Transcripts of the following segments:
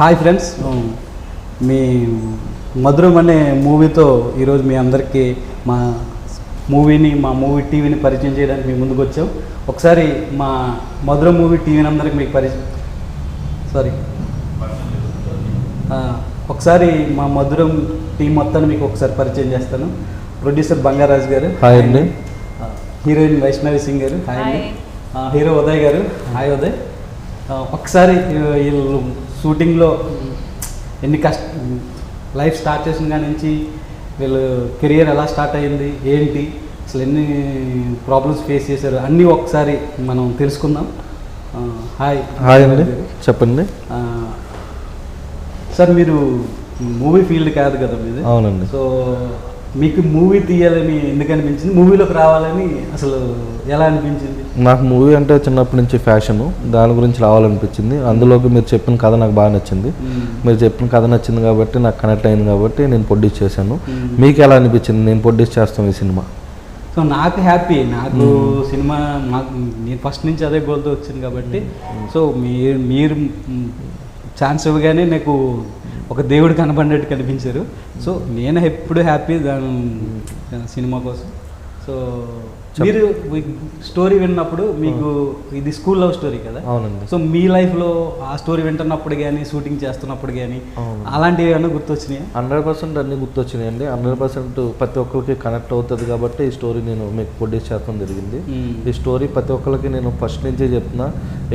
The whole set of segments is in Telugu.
హాయ్ ఫ్రెండ్స్, మీ మధురం అనే మూవీతో ఈరోజు మీ అందరికీ మా మూవీ టీవీని పరిచయం చేయడానికి మీ ముందుకు వచ్చాం. ఒకసారి మా మధురం మూవీ టీవీని అందరికి మీకు ఒకసారి మా మధురం టీం మొత్తాన్ని మీకు ఒకసారి పరిచయం చేస్తాను. ప్రొడ్యూసర్ బంగారాజు గారు హాయ్ అండి. హీరోయిన్ వైష్ణవి సింగ్ గారు హాయ్ అండి. హీరో ఉదయ్ గారు హాయ్ ఉదయ్. ఒకసారి వీళ్ళు షూటింగ్లో ఎన్ని లైఫ్ స్టార్ట్ చేసిన కాడి నుంచి వీళ్ళు కెరియర్ ఎలా స్టార్ట్ అయ్యింది, ఏంటి అసలు ఎన్ని ప్రాబ్లమ్స్ ఫేస్ చేశారు అన్నీ ఒకసారి మనం తెలుసుకుందాం. హాయ్ హాయ్ అండి, చెప్పండి. సార్ మీరు మూవీ ఫీల్డ్ కాదు కదా మీది? అవునండి. సో మీకు మూవీ తీయాలని ఎందుకు అనిపించింది, మూవీలోకి రావాలని అసలు ఎలా అనిపించింది? నాకు మూవీ అంటే చిన్నప్పటి నుంచి ఫ్యాషను, దాని గురించి రావాలనిపించింది. అందులోకి మీరు చెప్పిన కథ నాకు బాగా నచ్చింది. మీరు చెప్పిన కథ నచ్చింది కాబట్టి నాకు కనెక్ట్ అయింది కాబట్టి నేను ప్రొడ్యూస్ చేశాను. మీకు ఎలా అనిపించింది నేను ప్రొడ్యూస్ చేస్తాను ఈ సినిమా? సో నాకు హ్యాపీ, నాకు సినిమా నేను ఫస్ట్ నుంచి అదే గోల్తో వచ్చింది కాబట్టి సో మీరు ఛాన్స్ ఇవ్వగానే నాకు ఒక దేవుడు కనబడినట్టు కనిపించారు. సో నేను ఎప్పుడు హ్యాపీ దాని సినిమా కోసం. సో మీరు స్టోరీ విన్నప్పుడు మీకు ఇది స్కూల్ లవ్ స్టోరీ కదా? అవునండి. సో మీ లైఫ్లో ఆ స్టోరీ వింటున్నప్పుడు కానీ షూటింగ్ చేస్తున్నప్పుడు కానీ అలాంటివి ఏమైనా గుర్తొచ్చినాయి? 100% అన్నీ గుర్తొచ్చినాయండి. 100% ప్రతి ఒక్కరికి కనెక్ట్ అవుతుంది కాబట్టి ఈ స్టోరీ నేను మీకు ప్రొడ్యూస్ చేయడం జరిగింది. ఈ స్టోరీ ప్రతి ఒక్కరికి నేను ఫస్ట్ నుంచే చెప్తున్నా,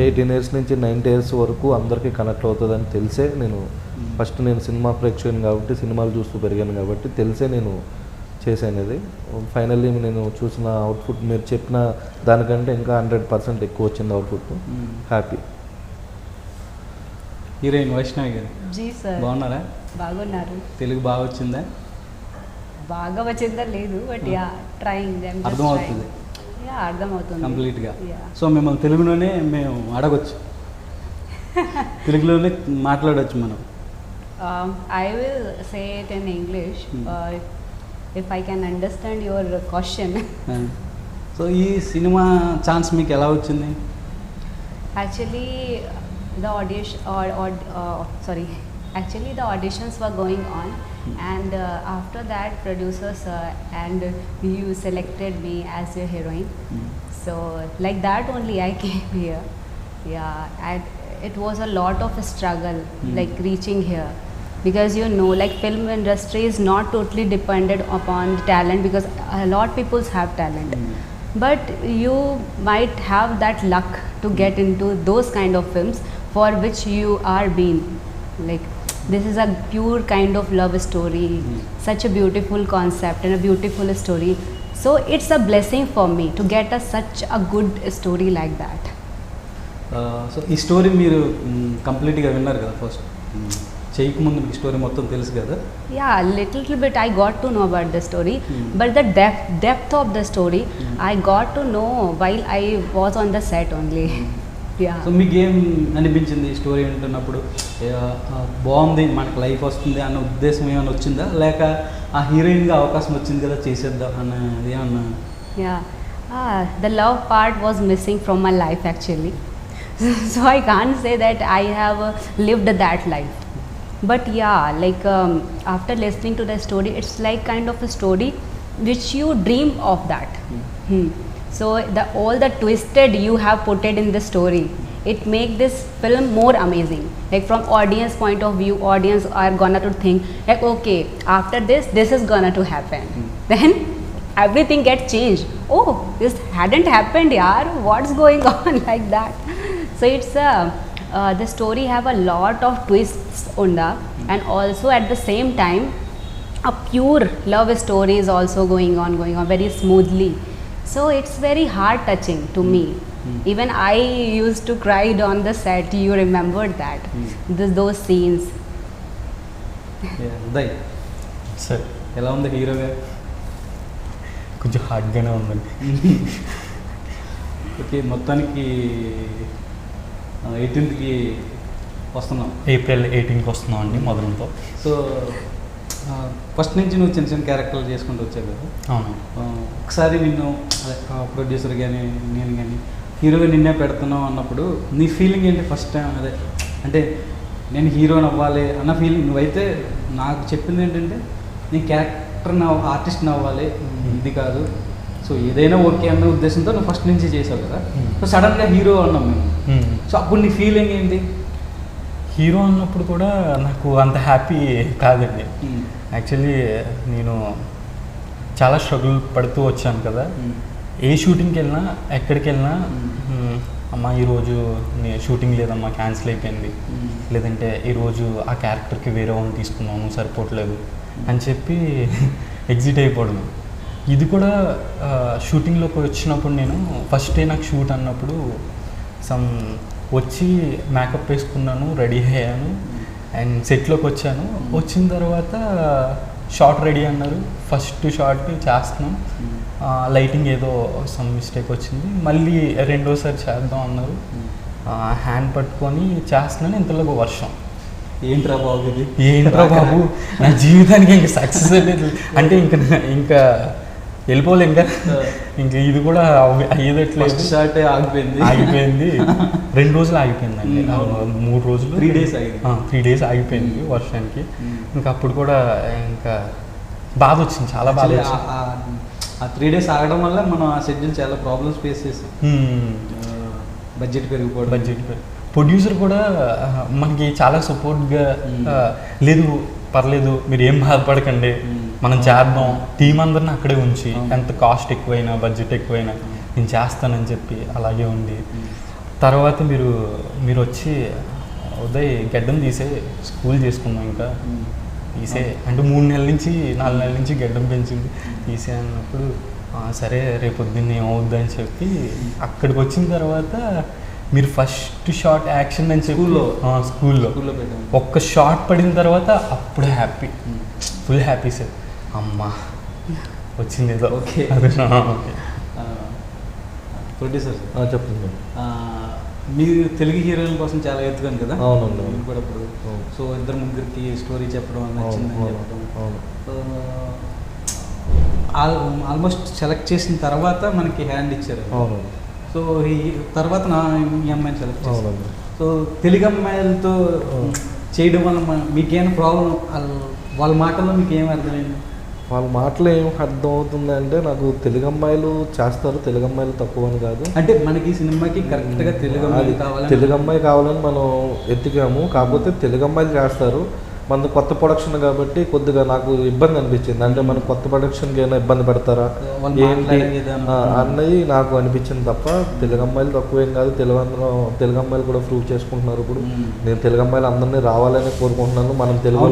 18 years నుంచి 90 years వరకు అందరికీ కనెక్ట్ అవుతుందని తెలిసే నేను ఫస్ట్ నేను సినిమా ప్రేక్షకుని కాబట్టి సినిమాలు చూస్తూ పెరిగాను కాబట్టి తెలిసే నేను చేసేది. ఫైనల్లీ నేను చూసిన అవుట్పుట్ మీరు చెప్పిన దానికంటే ఇంకా 100% ఎక్కువ వచ్చింది అవుట్పుట్. హ్యాపీ. హీరోయిన్ వైష్ణవి గారు జీ సార్, బాగున్నారా? బాగున్నారు. తెలుగు బాగా వచ్చిందా? బాగా వచ్చిందా లేదు, బట్ యా ట్రైయింగ్. అర్థమవుతుంది, అర్థమవుతుంది కంప్లీట్గా. సో మిమ్మల్ని తెలుగులోనే మేము అడగొచ్చు, తెలుగులోనే మాట్లాడవచ్చు మనం. I will say it in English if I can understand your question. So ఈ సినిమా ఛాన్స్ మీకు ఎలా వచ్చింది? Actually the auditions were going on and after that producers and you selected me as your heroine. So like that only I came here. And it was a lot of a struggle like reaching here, because you know like film industry is not totally dependent upon the talent, because a lot people have talent, but you might have that luck to get into those kind of films for which you are being like, this is a pure kind of love story, such a beautiful concept and a beautiful story. So it's a blessing for me to get such a good story like that. So ఈ స్టోరీ మీరు కంప్లీట్గా విన్నారు కదా? ఫస్ట్ చేయకముందు మీకు స్టోరీ మొత్తం తెలుసు కదా? Little bit I got to know about the story, but the depth of the story I got to know while I was on the set only. So మీకు ఏం అనిపించింది ఈ స్టోరీ వింటున్నప్పుడు? బాగుంది, మనకు లైఫ్ వస్తుంది అన్న ఉద్దేశం ఏమైనా వచ్చిందా, లేక ఆ హీరోయిన్గా అవకాశం వచ్చింది కదా చేసేద్దాం అన్నది ఏమన్నా? The love part was missing from my life actually. So I can't say that I have lived that life, but like after listening to the story, it's like kind of a story which you dream of that. So all the twisted you have put it in the story, it make this film more amazing. Like from audience point of view, audience are gonna to think like, okay, after this is gonna to happen. Then everything gets changed. Oh, this hadn't happened, yaar, what's going on? Like that. So it's the story have a lot of twists unda, and also at the same time a pure love story is also going on very smoothly. So it's very heart touching to me. Even I used to cry on the set. You remembered that those scenes. Uday sir, ఎలా ఉంది హీరోగా? కొంచెం హార్డ్గానే ఉందండి. ఓకే, మొత్తానికి 18th వస్తున్నాం. April 18th వస్తున్నాం అండి మధురంతో. సో ఫస్ట్ నుంచి నువ్వు చిన్న చిన్న క్యారెక్టర్లు చేసుకుంటూ వచ్చావు కదా? అవును. ఒకసారి నిన్ను ప్రొడ్యూసర్ కానీ నేను కానీ హీరోగా నిన్నే పెడుతున్నావు అన్నప్పుడు నీ ఫీలింగ్ ఏంటి ఫస్ట్ టైం? అదే అంటే నేను హీరోని అవ్వాలి అన్న ఫీలింగ్. నువ్వైతే నాకు చెప్పింది ఏంటంటే నేను క్యారెక్టర్ ఆర్టిస్ట్ని అవ్వాలి, ఇది కాదు. సో ఏదైనా ఓకే అన్న ఉద్దేశంతో నువ్వు ఫస్ట్ నుంచి చేసావు కదా. సో సడన్గా హీరో అన్నాం మేము. సో అప్పుడు నీ ఫీలింగ్ ఏంటి? హీరో అన్నప్పుడు కూడా నాకు అంత హ్యాపీ కాదండి. యాక్చువల్లీ నేను చాలా స్ట్రగుల్ పడుతూ వచ్చాను కదా. ఏ షూటింగ్కి వెళ్ళినా ఎక్కడికి వెళ్ళినా అమ్మ ఈరోజు షూటింగ్ లేదమ్మా, క్యాన్సిల్ అయిపోయింది, లేదంటే ఈరోజు ఆ క్యారెక్టర్కి వేరే వాళ్ళని తీసుకున్నాము సరిపోవట్లేదు అని చెప్పి ఎగ్జిట్ అయిపోవడం. ఇది కూడా షూటింగ్లోకి వచ్చినప్పుడు నేను ఫస్ట్ డే నాకు షూట్ అన్నప్పుడు వచ్చి మేకప్ వేసుకున్నాను, రెడీ అయ్యాను అండ్ సెట్లోకి వచ్చాను. వచ్చిన తర్వాత షార్ట్ రెడీ అన్నారు, ఫస్ట్ షార్ట్ చేస్తున్నాం, లైటింగ్ ఏదో సమ్ మిస్టేక్ వచ్చింది, మళ్ళీ రెండోసారి చేద్దాం అన్నారు. హ్యాండ్ పట్టుకొని చేస్తున్నాను, ఇంతలోకి వర్షం. ఏంట్రా బాబు ఇది, ఏంట్రా బాబు నా జీవితానికి ఇంకా సక్సెస్ లేదు అంటే ఇంకా వెళ్ళిపోలే, ఇంకా ఇది కూడా అయ్యేదట్లేదు. షార్ట్ ఆగిపోయింది 2 రోజులు ఆగిపోయిందండి, 3 రోజులు 3 days ఆగింది. 3 days ఆగిపోయింది వర్షానికి. ఇంకా అప్పుడు కూడా ఇంకా బాధ వచ్చింది, చాలా బాధ వచ్చింది. ఆ 3 days ఆగడం వల్ల మనం ఆ షెడ్యూల్ చాలా ప్రాబ్లమ్స్ ఫేస్ చేసాం. బడ్జెట్ పెరిగిపోవడం. ప్రొడ్యూసర్ కూడా మనకి చాలా సపోర్ట్గా, లేదు పర్లేదు మీరు ఏం బాధపడకండి, మనం చేద్దాం, టీం అందరిని అక్కడే ఉంచి ఎంత కాస్ట్ ఎక్కువైనా బడ్జెట్ ఎక్కువైనా నేను చేస్తానని చెప్పి అలాగే ఉంది. తర్వాత మీరు వచ్చి ఉదయ్ గడ్డం తీసే స్కూల్ చేసుకున్నాం, ఇంకా తీసే అంటే 3 నెలల నుంచి 4 నెలల నుంచి గడ్డం పెంచింది తీసే అన్నప్పుడు సరే రేపు పొద్దున్న ఏమవుద్ది అని చెప్పి అక్కడికి వచ్చిన తర్వాత మీరు ఫస్ట్ షాట్ యాక్షన్ అని చెప్పి స్కూల్లో ఒక్క షాట్ పడిన తర్వాత అప్పుడు హ్యాపీ, ఫుల్ హ్యాపీ సార్. అమ్మా వచ్చింది ఏదో. ఓకే ప్రొడ్యూసర్ చెప్పండి. మీరు తెలుగు హీరోయిన్ కోసం చాలా ఎత్తుకాను కదా. అవునండి. కూడా ఇప్పుడు సో 2-3కి స్టోరీ చెప్పడం నచ్చిందని చెప్పడం, ఆల్మోస్ట్ సెలెక్ట్ చేసిన తర్వాత మనకి హ్యాండ్ ఇచ్చారు. అవునండి. సో ఈ తర్వాత ఈ అమ్మాయిని సెలెక్ట్ చేశాను. అవునండి. సో తెలుగు అమ్మాయిలతో చేయడం వల్ల మీకేమైనా ప్రాబ్లం, వాళ్ళ మాటల్లో మీకు ఏం అర్థమైంది? వాళ్ళ మాటలు ఏం అర్థం అవుతుందంటే నాకు తెలుగు అమ్మాయిలు చేస్తారు, తెలుగు అమ్మాయిలు తక్కువ అని కాదు. అంటే మనకి సినిమాకి కరెక్ట్గా తెలుగు అమ్మాయి కావాలి, తెలుగు అమ్మాయి కావాలని మనం ఎత్తికాము. కాకపోతే తెలుగు అమ్మాయిలు చేస్తారు, మనది కొత్త ప్రొడక్షన్ కాబట్టి కొద్దిగా నాకు ఇబ్బంది అనిపించింది. అంటే మన కొత్త ప్రొడక్షన్కి ఏమైనా ఇబ్బంది పెడతారా ఏంటి అన్నది నాకు అనిపించింది తప్ప తెలుగు అమ్మాయిలు తక్కువేం కాదు. తెలుగు అమ్మాయిలు కూడా ప్రూవ్ చేసుకుంటున్నారు. ఇప్పుడు నేను తెలుగు అమ్మాయిలు అందరినీ రావాలని కోరుకుంటున్నాను. మనం తెలుగు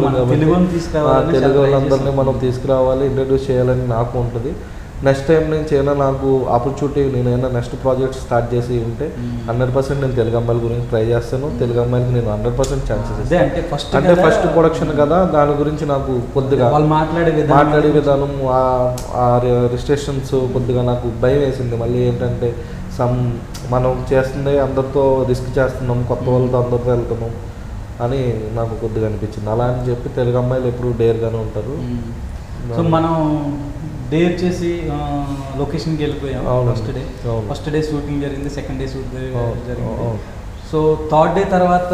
తెలుగు వాళ్ళందరినీ మనం తీసుకురావాలి, ఇంట్రడ్యూస్ చేయాలని నాకు ఉంటుంది. నెక్స్ట్ టైం నుంచి ఏమైనా నాకు ఆపర్చునిటీ, నేను ఏమైనా నెక్స్ట్ ప్రాజెక్ట్ స్టార్ట్ చేసి ఉంటే 100% నేను తెలుగు అమ్మాయిల గురించి ట్రై చేస్తాను. తెలుగు అమ్మాయిలకి నేను 100% ఛాన్సెస్ ఇస్తాను. అంటే ఫస్ట్ ప్రొడక్షన్ కదా, దాని గురించి నాకు కొద్దిగా మాట్లాడే విధానం, ఆ రిస్ట్రిక్షన్స్ కొద్దిగా నాకు భయం వేసింది. మళ్ళీ ఏంటంటే మనం చేస్తుంది అందరితో రిస్క్ చేస్తున్నాం, కొత్త వాళ్ళతో అందరితో వెళ్తున్నాం అని నాకు కొద్దిగా అనిపించింది. అలా అని చెప్పి తెలుగు అమ్మాయిలు ఎప్పుడు డేర్గానే ఉంటారు. సో మనం డేర్ చేసి లొకేషన్కి వెళ్ళిపోయాం. ఫస్ట్ డే షూటింగ్ జరిగింది, సెకండ్ డే షూట్ జరిగింది. సో థర్డ్ డే తర్వాత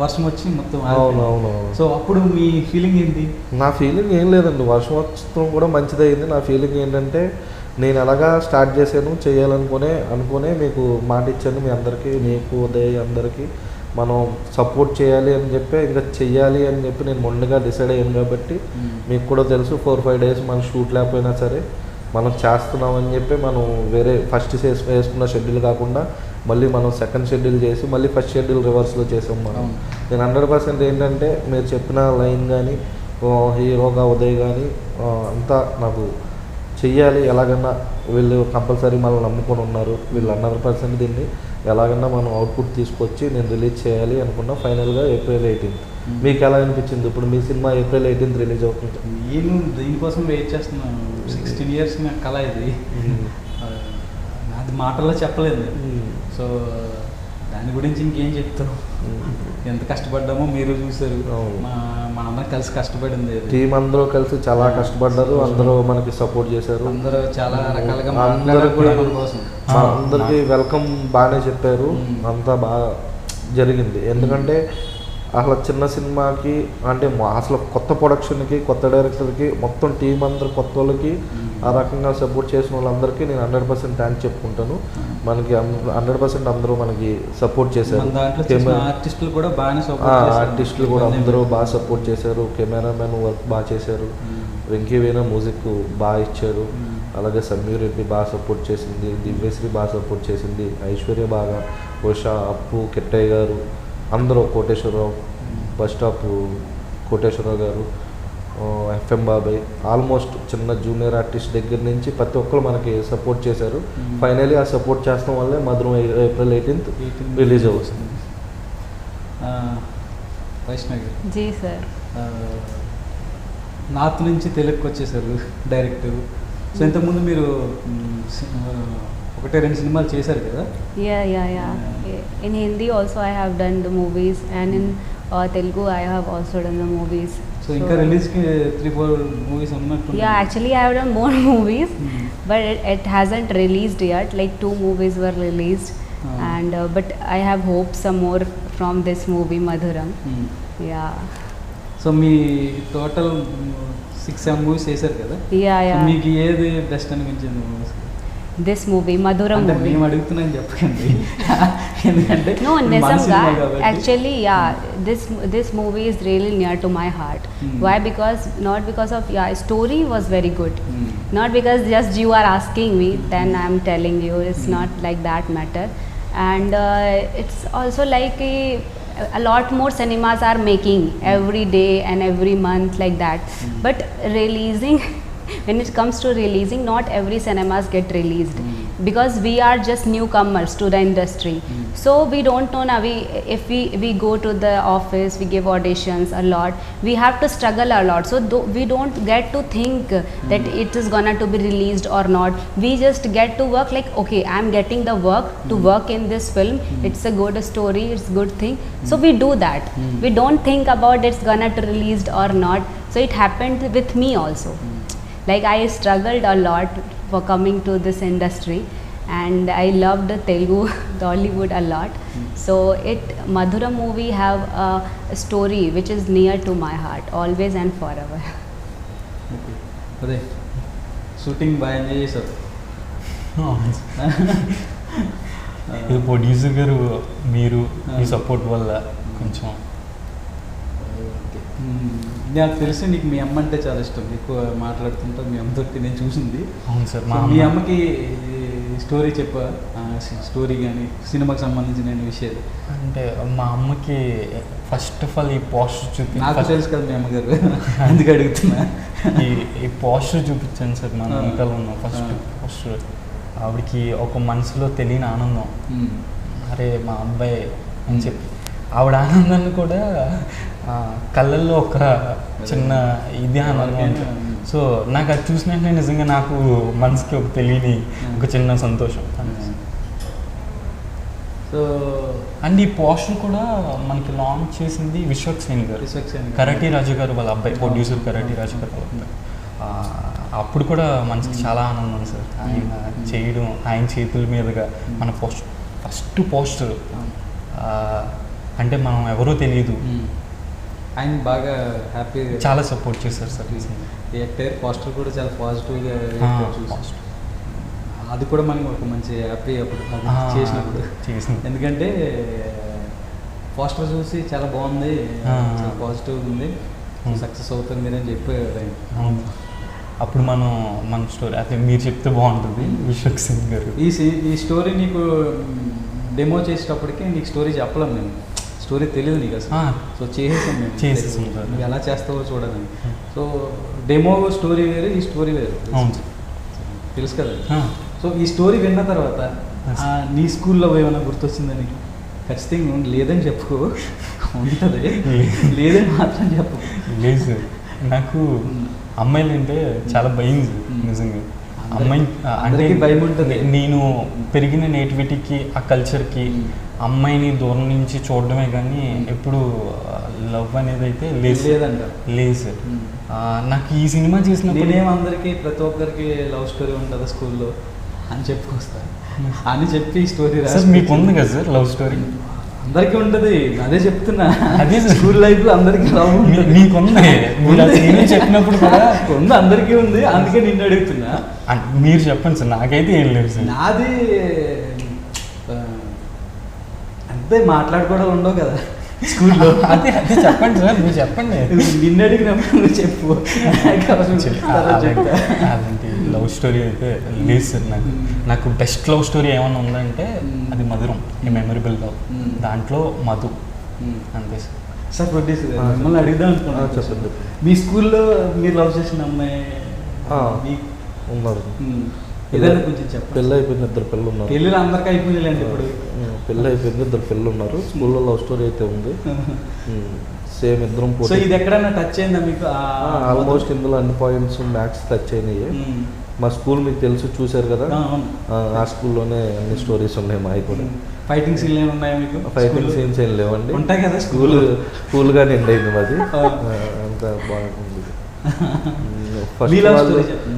వర్షం వచ్చి మొత్తం. అవునవును. సో అప్పుడు మీ ఫీలింగ్ ఏంటి? నా ఫీలింగ్ ఏం లేదండి, వర్షం వచ్చడం కూడా మంచిదైంది. నా ఫీలింగ్ ఏంటంటే నేను ఎలాగా స్టార్ట్ చేశాను అనుకునే మీకు మాట ఇచ్చాను మీ అందరికీ, మీకు ఉదయ్ అందరికీ మనం సపోర్ట్ చేయాలి అని చెప్పి ఇంకా చెయ్యాలి అని చెప్పి నేను మొండిగా డిసైడ్ అయ్యాను. కాబట్టి మీకు కూడా తెలుసు 4-5 days మనం షూట్ లేకపోయినా సరే మనం చేస్తున్నామని చెప్పి మనం వేరే ఫస్ట్ వేసుకున్న షెడ్యూల్ కాకుండా మళ్ళీ మనం సెకండ్ షెడ్యూల్ చేసి మళ్ళీ ఫస్ట్ షెడ్యూల్ రివర్స్లో చేసాం మనం. నేను 100% ఏంటంటే మీరు చెప్పిన లైన్ కానీ హీరోగా ఉదయ్ కానీ అంతా నాకు చెయ్యాలి, ఎలాగన్నా వీళ్ళు కంపల్సరీ మనల్ని నమ్ముకొని ఉన్నారు, వీళ్ళు 100% దీన్ని ఎలాగన్నా మనం అవుట్పుట్ తీసుకొచ్చి నేను రిలీజ్ చేయాలి అనుకున్నా. ఫైనల్గా April 18th. మీకు ఎలా అనిపించింది? ఇప్పుడు మీ సినిమా April 18th రిలీజ్ అవుతుంది. నేను దీనికోసం వెయిట్ చేస్తున్నాను, 16 years కళ ఇది. అది మాటల్లో చెప్పలేదు. సో దాని గురించి ఇంకేం చెప్తాం, ఎంత కష్టపడ్డామో మీరు చూసారు. మనందరం కలిసి కష్టపడింది, టీం అందరూ కలిసి చాలా కష్టపడ్డారు, అందరూ మనకి సపోర్ట్ చేశారు, అందరూ చాలా రకాలుగా అందరికీ వెల్కమ్ బాగానే చెప్పారు, అంతా బాగా జరిగింది. ఎందుకంటే అసలు చిన్న సినిమాకి అంటే అసలు కొత్త ప్రొడక్షన్కి కొత్త డైరెక్టర్కి మొత్తం టీం అందరు కొత్త వాళ్ళకి ఆ రకంగా సపోర్ట్ చేసిన వాళ్ళందరికీ నేను 100% థ్యాంక్స్ చెప్పుకుంటాను. మనకి 100% అందరూ మనకి సపోర్ట్ చేశారు. ఆర్టిస్టులు కూడా బాగానే ఆర్టిస్టులు కూడా అందరూ బాగా సపోర్ట్ చేశారు. కెమెరామెన్ వర్క్ బాగా చేశారు. వెంకీ వేణు మ్యూజిక్ బాగా ఇచ్చారు. అలాగే సమీర్ రెడ్డి బాగా సపోర్ట్ చేసింది. దివ్యశ్రీ బాగా సపోర్ట్ చేసింది. ఐశ్వర్య బాగా, ఉషా, అప్పు, కిట్టయ్య గారు, అందరూ, కోటేశ్వరరావు, బస్ స్టాప్ కోటేశ్వరరావు గారు, ఎఫ్ఎం బాబాయ్, ఆల్మోస్ట్ చిన్న జూనియర్ ఆర్టిస్ట్ దగ్గర నుంచి ప్రతి ఒక్కరు మనకి సపోర్ట్ చేశారు. ఫైనలీ ఆ సపోర్ట్ చేస్తాం వల్లే మధురం April 18th రిలీజ్ అవుతుంది. వైష్ణవి జీ సార్, నార్త్ నుంచి తెలుగుకి వచ్చేసారు డైరెక్ట్. సో ఇంతకుముందు మీరు 1-2 సినిమాలు చేశారు కదా? yeah. In Hindi also I have done the movies, and in Telugu I have also done the movies. So ఇంకా రిలీజ్కి 3-4 మూవీస్ ఉన్నట్టు? Yeah, actually I have done more movies, but it hasn't released yet. Like 2 movies were released, and but I have hoped some more from this movie Madhuram. Yeah. So me total 6-7 movies చేశారు కదా? Yeah. మీకు ఏది బెస్ట్ అనిపించింది మూవీస్? This movie Madhuram అంటే movie. మేము అడుగుతున్నాను చెప్పకండి. ఎందుకంటే No, నిజంగా actually this movie is really near to my heart. Why? Because not because of story was very good. Not because just you are asking me, then I am telling you. It's not like that matter. And it's also like a lot more cinemas are making every day and every month like that. But releasing when it comes to releasing, not every cinemas get released, because we are just newcomers to the industry. So we don't know now. If we go to the office, we give auditions a lot, we have to struggle a lot. So we don't get to think that it is gonna to be released or not. We just get to work like, okay, I'm getting the work to work in this film. It's a good story, it's good thing. So we do that. We don't think about it's gonna to released or not. So it happened with me also. Like I struggled a lot for coming to this industry, and I loved Telugu, Tollywood a lot. So Madhuram movie have a story which is near to my heart, always and forever. అదే షూటింగ్ బాగా ఎంజాయ్ చేశారు. ఇది ప్రొడ్యూసర్ గారు మీరు మీ సపోర్ట్ వల్ల కొంచెం. నాకు తెలిసి నీకు మీ అమ్మ అంటే చాలా ఇష్టం, ఎక్కువ మాట్లాడుతుంటా మీ అమ్మతోటి నేను చూసింది. అవును సార్. మీ అమ్మకి స్టోరీ చెప్పా, స్టోరీ కానీ సినిమాకి సంబంధించిన విషయాలు. అంటే మా అమ్మకి ఫస్ట్ ఆఫ్ ఆల్ ఈ పోస్టర్ చూపి, నాకు తెలుసు కదా మీ అమ్మగారు, అందుకు అడుగుతున్నా. ఈ పోస్టర్ చూపించాను సార్, మన వెనకాల ఉన్న ఫస్ట్ పోస్టర్. ఆవిడకి ఒక మనసులో తెలియని ఆనందం, అరే మా అబ్బాయి అని చెప్పి. ఆవిడ ఆనందాన్ని కూడా కళ్ళల్లో ఒక చిన్న ఇది ఆనందం. సో నాకు అది చూసినట్లే నిజంగా నాకు మనసుకి ఒక తెలియని ఒక చిన్న సంతోషం. సో అండ్ ఈ పోస్టర్ కూడా మనకి లాంచ్ చేసింది విశ్వక్ సేన్ గారు, కరాటీ రాజు గారు వాళ్ళ అబ్బాయి, ప్రొడ్యూసర్ కరాటీ రాజు గారు వాళ్ళ అబ్బాయి. అప్పుడు కూడా మనసుకి చాలా ఆనందం సార్, ఆయన చేయడం, ఆయన చేతుల మీదుగా మన ఫస్ట్ పోస్టర్. అంటే మనం ఎవరో తెలియదు, ఆయన బాగా హ్యాపీ, చాలా సపోర్ట్ చేశారు సార్. ఎక్టర్ పోస్టర్ కూడా చాలా పాజిటివ్గా అది కూడా మనకి ఒక మంచి హ్యాపీ అప్పుడు చేసినప్పుడు. ఎందుకంటే పోస్టర్ చూసి చాలా బాగుంది, చాలా పాజిటివ్గా ఉంది, సక్సెస్ అవుతుంది అని చెప్పారు ఆయన. అప్పుడు మన స్టోరీ అదే మీరు చెప్తే బాగుంటుంది. విశ్వక్ సింగ్ గారు ఈ స్టోరీ నీకు డెమో చేసేటప్పటికి నీకు స్టోరీ చెప్పలేము, నేను స్టోరీ తెలియదు నీకు అసలు. సో చేసేసాం నువ్వు ఎలా చేస్తావో చూడాలని. సో డెమో స్టోరీ వేరు, ఈ స్టోరీ వేరు, తెలుసు కదా. సో ఈ స్టోరీ విన్న తర్వాత నీ స్కూల్లో ఏమైనా గుర్తొచ్చిందని? ఖచ్చితంగా లేదని చెప్పుకో, ఉంటుంది, లేదని మాత్రం చెప్పు. లేదు సార్, నాకు అమ్మాయిలు అంటే చాలా భయం నిజంగా. అమ్మాయి అంటే భయం ఉంటుంది. నేను పెరిగిన నేటివిటీకి, ఆ కల్చర్కి అమ్మాయిని దూరం నుంచి చూడడమే కానీ ఎప్పుడు లవ్ అనేది అయితే లేదంట. లేదు సార్. నాకు ఈ సినిమా చేసినప్పుడు నేనేమందరికీ ప్రతి ఒక్కరికి లవ్ స్టోరీ ఉంటుంది స్కూల్లో అని చెప్పుకొస్తా అని చెప్పి స్టోరీ సార్. మీకు ఉంది కదా సార్ లవ్ స్టోరీ? అందరికీ ఉంటది, అదే చెప్తున్నా. అదే స్కూల్ లైఫ్ లో అందరికీ లవ్ మీకుంది, మీరు ఆ scene చెప్పినప్పుడు కూడా ఉంది, అందరికీ ఉంది. అందుకే నిన్ను అడుగుతున్నా. మీరు చెప్పండి సార్, నాకైతే ఏం లేదు సార్. నాది అంతే, మాట్లాడుకోవడం ఉండవు కదా స్కూల్లో. అదే అదే చెప్పండి సార్, మీరు చెప్పండి. నిన్ను అడిగినప్పుడు నువ్వు చెప్పు. అలాంటి లవ్ స్టోరీ అయితే లేదు సార్. నాకు బెస్ట్ లవ్ స్టోరీ ఏమన్నా ఉందంటే అది మధురం, ఈ మెమరబుల్ లవ్. దాంట్లో మధు అంతే సార్. సార్ ప్రొడ్యూసర్ మిమ్మల్ని అడుగుదాం అనుకున్నాను. చెప్పండి. మీ స్కూల్లో మీరు లవ్ చేసిన అమ్మాయి ఉన్నారు. ఏదైనా కొంచెం చెప్పండి. పెళ్ళి అయిపోయింది, 2 పిల్లలు ఉన్నారు. పెళ్ళిళ్ళు అందరికీ అయిపోయిందండి ఇప్పుడు. పెళ్ళి అయిపోయింది, 2 పిల్లలు ఉన్నారు. స్కూల్లో లవ్ స్టోరీ అయితే ఉంది. సేమ్ ఇద్దరం సో ఇది ఎక్కడైనా టచ్ అయిందా మీకు? ఆల్మోస్ట్ ఇందులో అన్ని పాయింట్స్ మ్యాథ్స్ టచ్ అయినాయి. మా స్కూల్ మీకు తెలుసు, చూశారు కదా, ఆ స్కూల్లోనే అన్ని స్టోరీస్ ఉన్నాయి మావి కూడా. ఫైటింగ్ సీన్లు ఏమి ఉన్నాయా మీకు? ఫైటింగ్ సీన్స్ ఏం లేవండి, ఉంటాయి కదా. స్కూల్గా నిండి అయింది మాది. అంత బాగుంది.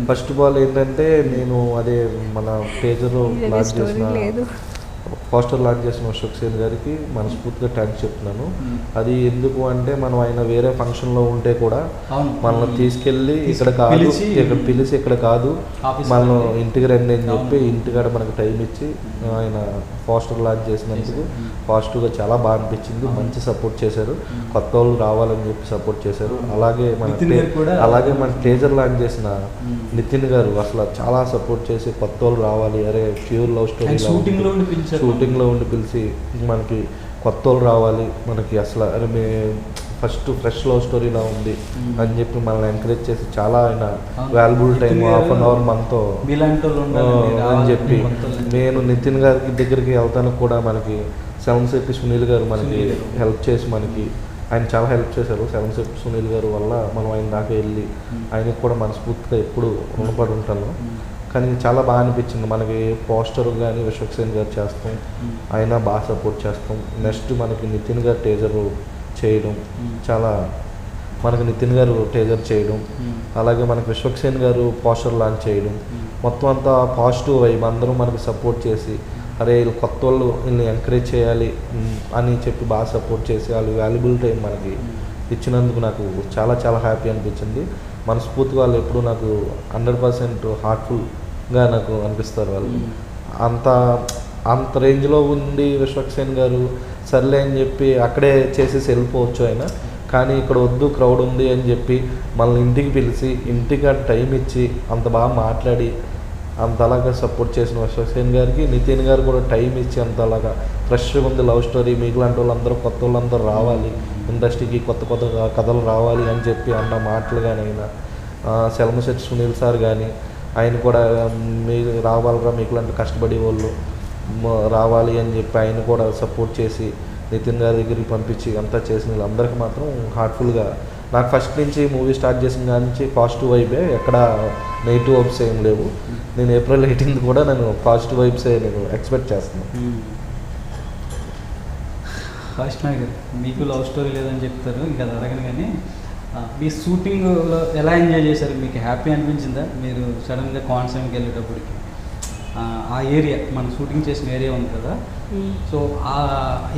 ఫస్ట్ ఆఫ్ ఆల్ ఏంటంటే, నేను అదే మన పేజర్ లాంచ్ చేసిన పోస్టర్ లాంచ్ చేసిన అశోక్ సేన్ గారికి మనస్ఫూర్తిగా థ్యాంక్స్ చెప్తున్నాను. అది ఎందుకు అంటే, మనం ఆయన వేరే ఫంక్షన్లో ఉంటే కూడా మనల్ని తీసుకెళ్ళి ఇక్కడ కాదు, ఇక్కడ పిలిచి ఇక్కడ కాదు, మనం ఇంటికి రండి అని చెప్పి ఇంటికాడ మనకు టైం ఇచ్చి ఆయన పోస్టర్ లాంచ్ చేసినందుకు పాజిటివ్గా చాలా బాగా అనిపించింది. మంచి సపోర్ట్ చేశారు, కొత్త వాళ్ళు రావాలని చెప్పి సపోర్ట్ చేశారు. అలాగే మన టీజర్ లాంచ్ చేసిన నితిన్ గారు అసలు చాలా సపోర్ట్ చేసి, కొత్త వాళ్ళు రావాలి, అరే ప్యూర్ లవ్ స్టోరీ షూటింగ్లో ఉండి పిలిచి మనకి కొత్త వాళ్ళు రావాలి, మనకి అసలు అరే మే ఫస్ట్ ఫ్రెష్ లవ్ స్టోరీలా ఉంది అని చెప్పి మనల్ని ఎంకరేజ్ చేసి, చాలా ఆయన వాల్యుబుల్ టైం ½ అవర్ మనతో అని చెప్పి, నేను నితిన్ గారికి దగ్గరికి వెళ్తానికి కూడా మనకి సెవెన్శెట్టి సునీల్ గారు మనకి హెల్ప్ చేసి, మనకి ఆయన చాలా హెల్ప్ చేశారు. సెవెన్శెట్టి సునీల్ గారు వల్ల మనం ఆయన దాకా వెళ్ళి ఆయనకి కూడా మనస్ఫూర్తిగా ఎప్పుడు రుణపడి ఉంటాను. కానీ చాలా బాగా అనిపించింది. మనకి పోస్టర్ కానీ అశోక్ సేన్ గారు చేస్తాం, ఆయన బాగా సపోర్ట్ చేస్తాం. నెక్స్ట్ మనకి నితిన్ గారు టీజర్ చేయడం, చాలా మనకి నితిన్ గారు టీజర్ చేయడం, అలాగే మనకి అశోక్ సేన్ గారు పోస్టర్ లాంచ్ చేయడం, మొత్తం అంతా పాజిటివ్ వైబ్. అందరూ మనకి సపోర్ట్ చేసి, అరే వీళ్ళు కొత్త వాళ్ళు, వీళ్ళని ఎంకరేజ్ చేయాలి అని చెప్పి బాగా సపోర్ట్ చేసి, వాళ్ళు వాల్యుబుల్ టైం మనకి ఇచ్చినందుకు నాకు చాలా చాలా హ్యాపీ అనిపించింది. మనస్ఫూర్తిగా వాళ్ళు ఎప్పుడు నాకు 100% హార్ట్ఫుల్గా నాకు అనిపిస్తారు. వాళ్ళు అంత రేంజ్లో ఉండి అశోక్ సేన్ గారు సర్లే అని చెప్పి అక్కడే చేసేసి వెళ్ళిపోవచ్చు ఆయన, కానీ ఇక్కడ వద్దు క్రౌడ్ ఉంది అని చెప్పి మనల్ని ఇంటికి పిలిచి, ఇంటికి టైం ఇచ్చి అంత బాగా మాట్లాడి అంతలాగా సపోర్ట్ చేసిన అశోక్ సేన్ గారికి, నితిన్ గారు కూడా టైం ఇచ్చి అంతలాగా ఫ్రెష్గా ఉంది లవ్ స్టోరీ, మీకు లాంటి వాళ్ళందరూ కొత్త వాళ్ళందరూ రావాలి, ఇండస్ట్రీకి కొత్త కొత్త కథలు రావాలి అని చెప్పి అన్న మాటలు కానీ, అయినా సెల్మశెట్టి సునీల్ సార్ కానీ ఆయన కూడా మీరు రావాలిరా, మీకు లాంటి కష్టపడే వాళ్ళు రావాలి అని చెప్పి ఆయన కూడా సపోర్ట్ చేసి నితిన్ గారి దగ్గరికి పంపించి అంతా చేసిన వీళ్ళందరికీ మాత్రం హార్ట్ఫుల్గా, నాకు ఫస్ట్ నుంచి మూవీ స్టార్ట్ చేసిన దాని నుంచి పాజిటివ్ వైబే, ఎక్కడ నెగిటివ్ వైబ్స్ ఏం లేవు. నేను April 18 కూడా నేను పాజిటివ్ వైబ్సే నేను ఎక్స్పెక్ట్ చేస్తున్నాను. ఫస్ట్ నాకు మీకు లవ్ స్టోరీ లేదని చెప్తారు, ఇంకా అది అడగను. కానీ మీ షూటింగ్లో ఎలా ఎంజాయ్ చేశారు? మీకు హ్యాపీ అనిపించిందా మీరు సడన్గా కాన్సర్ట్కి వెళ్ళేటప్పటికి? ఆ ఏరియా, మన షూటింగ్ చేసిన ఏరియా ఉంది కదా, సో ఆ